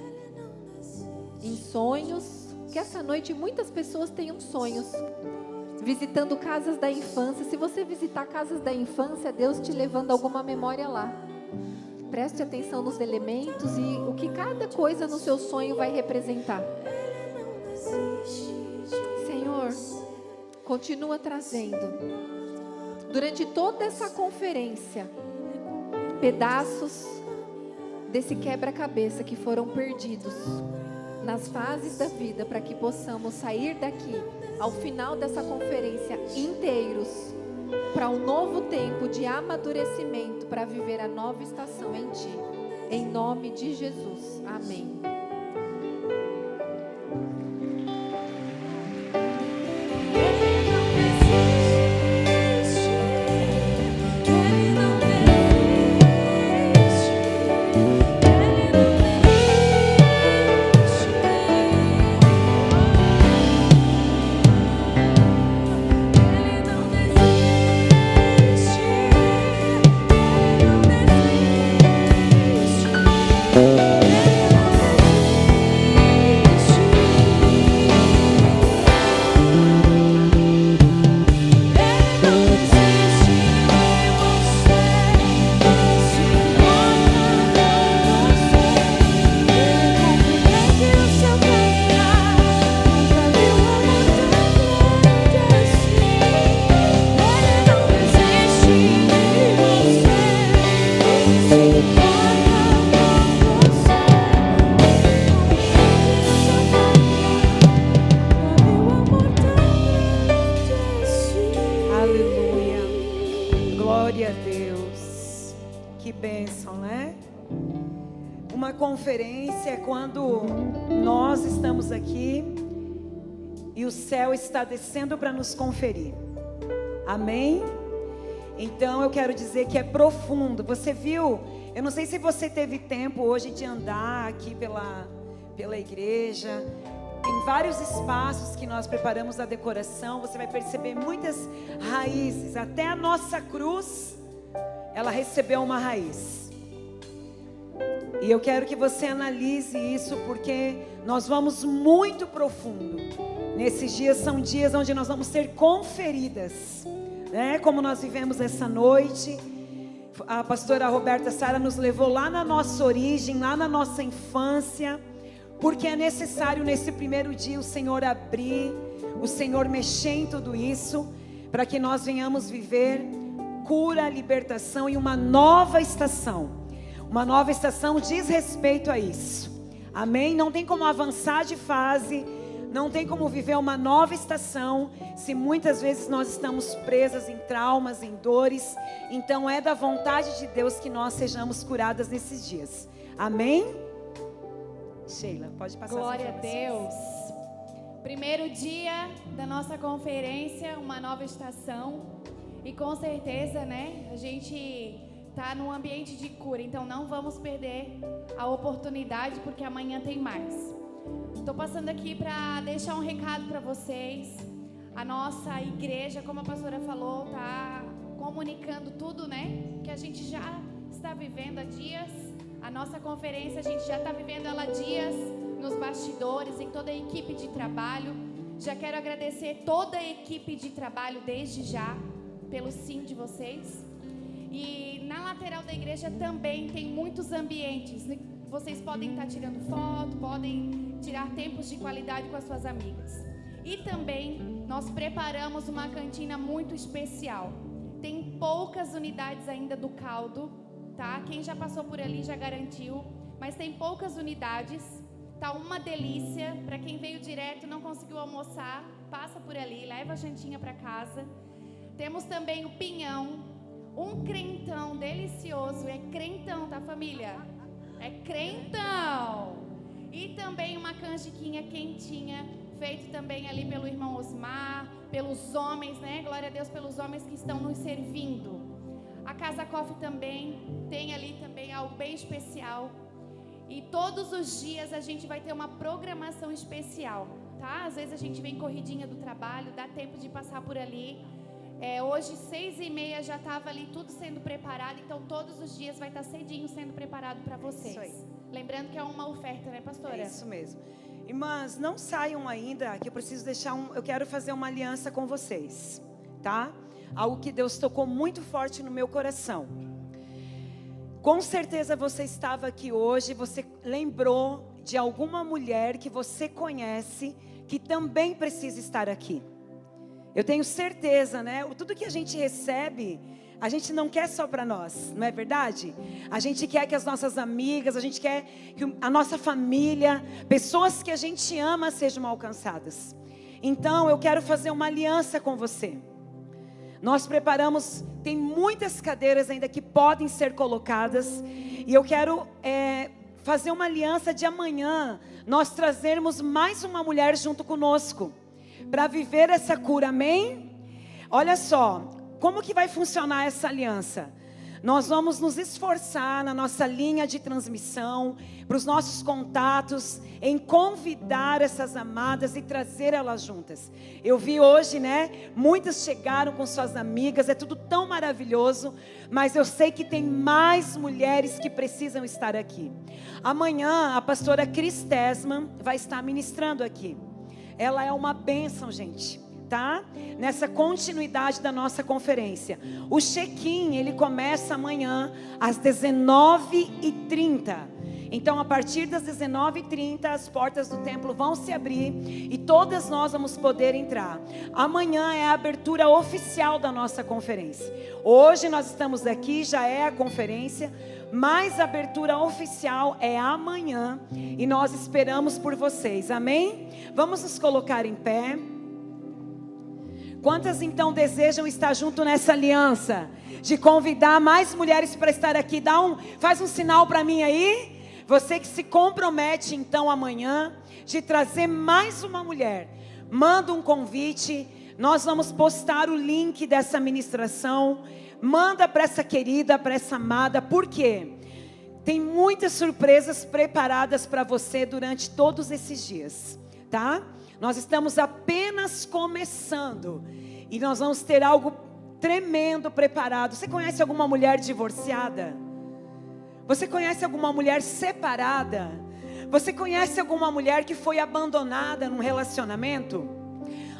em sonhos, que essa noite muitas pessoas tenham sonhos, visitando casas da infância. Se você visitar casas da infância, Deus te levando alguma memória lá. Preste atenção nos elementos e o que cada coisa no seu sonho vai representar. Senhor, continua trazendo, durante toda essa conferência, pedaços desse quebra-cabeça que foram perdidos nas fases da vida, para que possamos sair daqui ao final dessa conferência inteiros para um novo tempo de amadurecimento, para viver a nova estação em Ti, em nome de Jesus, amém. Conferência é quando nós estamos aqui e o céu está descendo para nos conferir. Amém? Então eu quero dizer que é profundo. Você viu? Eu não sei se você teve tempo hoje de andar aqui pela igreja. Tem vários espaços que nós preparamos a decoração. Você vai perceber muitas raízes. Até a nossa cruz, ela recebeu uma raiz. E eu quero que você analise isso, porque nós vamos muito profundo. Nesses dias são dias onde nós vamos ser conferidas, né? Como nós vivemos essa noite. A pastora Roberta Sara nos levou lá na nossa origem, lá na nossa infância. Porque é necessário nesse primeiro dia o Senhor abrir, o Senhor mexer em tudo isso, para que nós venhamos viver cura, libertação e uma nova estação. Uma nova estação diz respeito a isso. Amém? Não tem como avançar de fase, não tem como viver uma nova estação, se muitas vezes nós estamos presas em traumas, em dores. Então é da vontade de Deus que nós sejamos curadas nesses dias. Amém? Sheila, pode passar. Glória a Deus. Primeiro dia da nossa conferência, uma nova estação. E com certeza, né, a gente está num ambiente de cura. Então não vamos perder a oportunidade, porque amanhã tem mais. Estou passando aqui para deixar um recado para vocês. A nossa igreja, como a pastora falou, está comunicando tudo, né, que a gente já está vivendo há dias. A nossa conferência, a gente já está vivendo ela há dias nos bastidores, em toda a equipe de trabalho. Já quero agradecer toda a equipe de trabalho desde já, pelo sim de vocês. E na lateral da igreja também tem muitos ambientes. Vocês podem estar tirando foto, podem tirar tempos de qualidade com as suas amigas. E também nós preparamos uma cantina muito especial. Tem poucas unidades ainda do caldo, tá? Quem já passou por ali já garantiu, mas tem poucas unidades. Tá uma delícia. Para quem veio direto e não conseguiu almoçar, passa por ali, leva a jantinha para casa. Temos também o pinhão, um crentão delicioso. É crentão, tá, família? É crentão. E também uma canjiquinha quentinha, feito também ali pelo irmão Osmar, pelos homens, né? Glória a Deus pelos homens que estão nos servindo. A Casa Coffee também tem ali também algo bem especial. E todos os dias a gente vai ter uma programação especial, tá? Às vezes a gente vem corridinha do trabalho, dá tempo de passar por ali. Hoje 6h30 já estava ali tudo sendo preparado, então todos os dias vai estar cedinho sendo preparado para vocês. Isso aí. Lembrando que é uma oferta, né, pastora? É isso mesmo. Irmãs, não saiam ainda, que eu preciso deixar eu quero fazer uma aliança com vocês, tá? Algo que Deus tocou muito forte no meu coração. Com certeza você estava aqui hoje, você lembrou de alguma mulher que você conhece, que também precisa estar aqui. Eu tenho certeza, né? Tudo que a gente recebe, a gente não quer só para nós, não é verdade? A gente quer que as nossas amigas, a gente quer que a nossa família, pessoas que a gente ama sejam alcançadas. Então eu quero fazer uma aliança com você. Nós preparamos, tem muitas cadeiras ainda que podem ser colocadas. E eu quero fazer uma aliança de amanhã, nós trazermos mais uma mulher junto conosco, para viver essa cura, amém? Olha só, como que vai funcionar essa aliança? Nós vamos nos esforçar na nossa linha de transmissão, para os nossos contatos, em convidar essas amadas e trazer elas juntas. Eu vi hoje, né? Muitas chegaram com suas amigas, é tudo tão maravilhoso, mas eu sei que tem mais mulheres que precisam estar aqui. Amanhã a pastora Cris Tesman vai estar ministrando aqui. Ela é uma bênção, gente, tá? Nessa continuidade da nossa conferência. O check-in, ele começa amanhã às 19h30. Então, a partir das 19h30, as portas do templo vão se abrir e todas nós vamos poder entrar. Amanhã é a abertura oficial da nossa conferência. Hoje nós estamos aqui, já é a conferência, mas a abertura oficial é amanhã e nós esperamos por vocês, amém? Vamos nos colocar em pé. Quantas então desejam estar junto nessa aliança? De convidar mais mulheres para estar aqui. Faz um sinal para mim aí. Você que se compromete então amanhã de trazer mais uma mulher. Manda um convite. Nós vamos postar o link dessa ministração. Manda para essa querida, para essa amada. Por quê? Tem muitas surpresas preparadas para você durante todos esses dias. tá? Nós estamos apenas começando e nós vamos ter algo tremendo preparado. Você conhece alguma mulher divorciada? Você conhece alguma mulher separada? Você conhece alguma mulher que foi abandonada num relacionamento?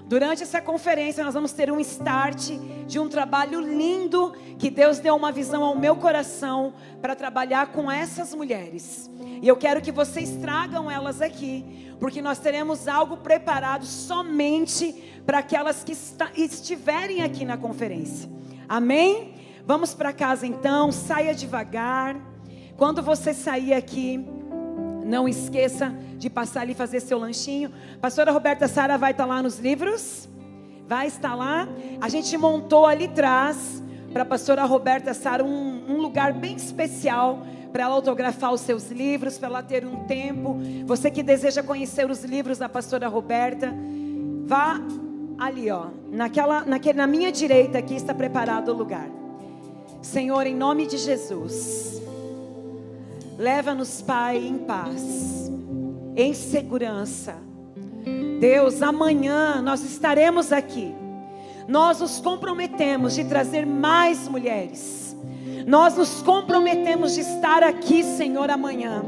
Durante essa conferência nós vamos ter um start de um trabalho lindo que Deus deu uma visão ao meu coração para trabalhar com essas mulheres. E eu quero que vocês tragam elas aqui, porque nós teremos algo preparado somente para aquelas que estiverem aqui na conferência. Amém? Vamos para casa então, saia devagar. Quando você sair aqui, não esqueça de passar ali e fazer seu lanchinho. Pastora Roberta Sara vai estar lá nos livros. Vai estar lá. A gente montou ali atrás para a pastora Roberta Sara um lugar bem especial para ela autografar os seus livros, para ela ter um tempo. Você que deseja conhecer os livros da pastora Roberta, vá ali, ó, na minha direita aqui está preparado o lugar. Senhor, em nome de Jesus, leva-nos, Pai, em paz, em segurança. Deus, amanhã nós estaremos aqui. Nós nos comprometemos de trazer mais mulheres. Nós nos comprometemos de estar aqui, Senhor, amanhã,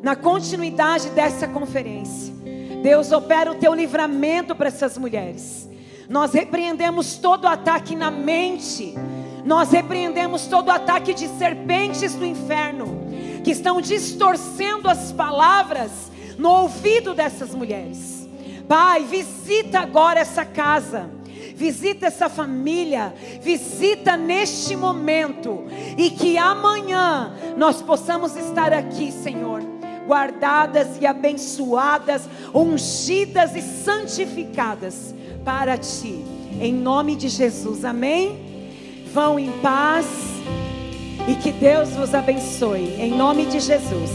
na continuidade dessa conferência. Deus, opera o teu livramento para essas mulheres. Nós repreendemos todo ataque na mente. Nós repreendemos todo ataque de serpentes do inferno que estão distorcendo as palavras no ouvido dessas mulheres. Pai, visita agora essa casa, visita essa família, visita neste momento, e que amanhã nós possamos estar aqui, Senhor, guardadas e abençoadas, ungidas e santificadas para Ti, em nome de Jesus, amém? Vão em paz. E que Deus vos abençoe, em nome de Jesus.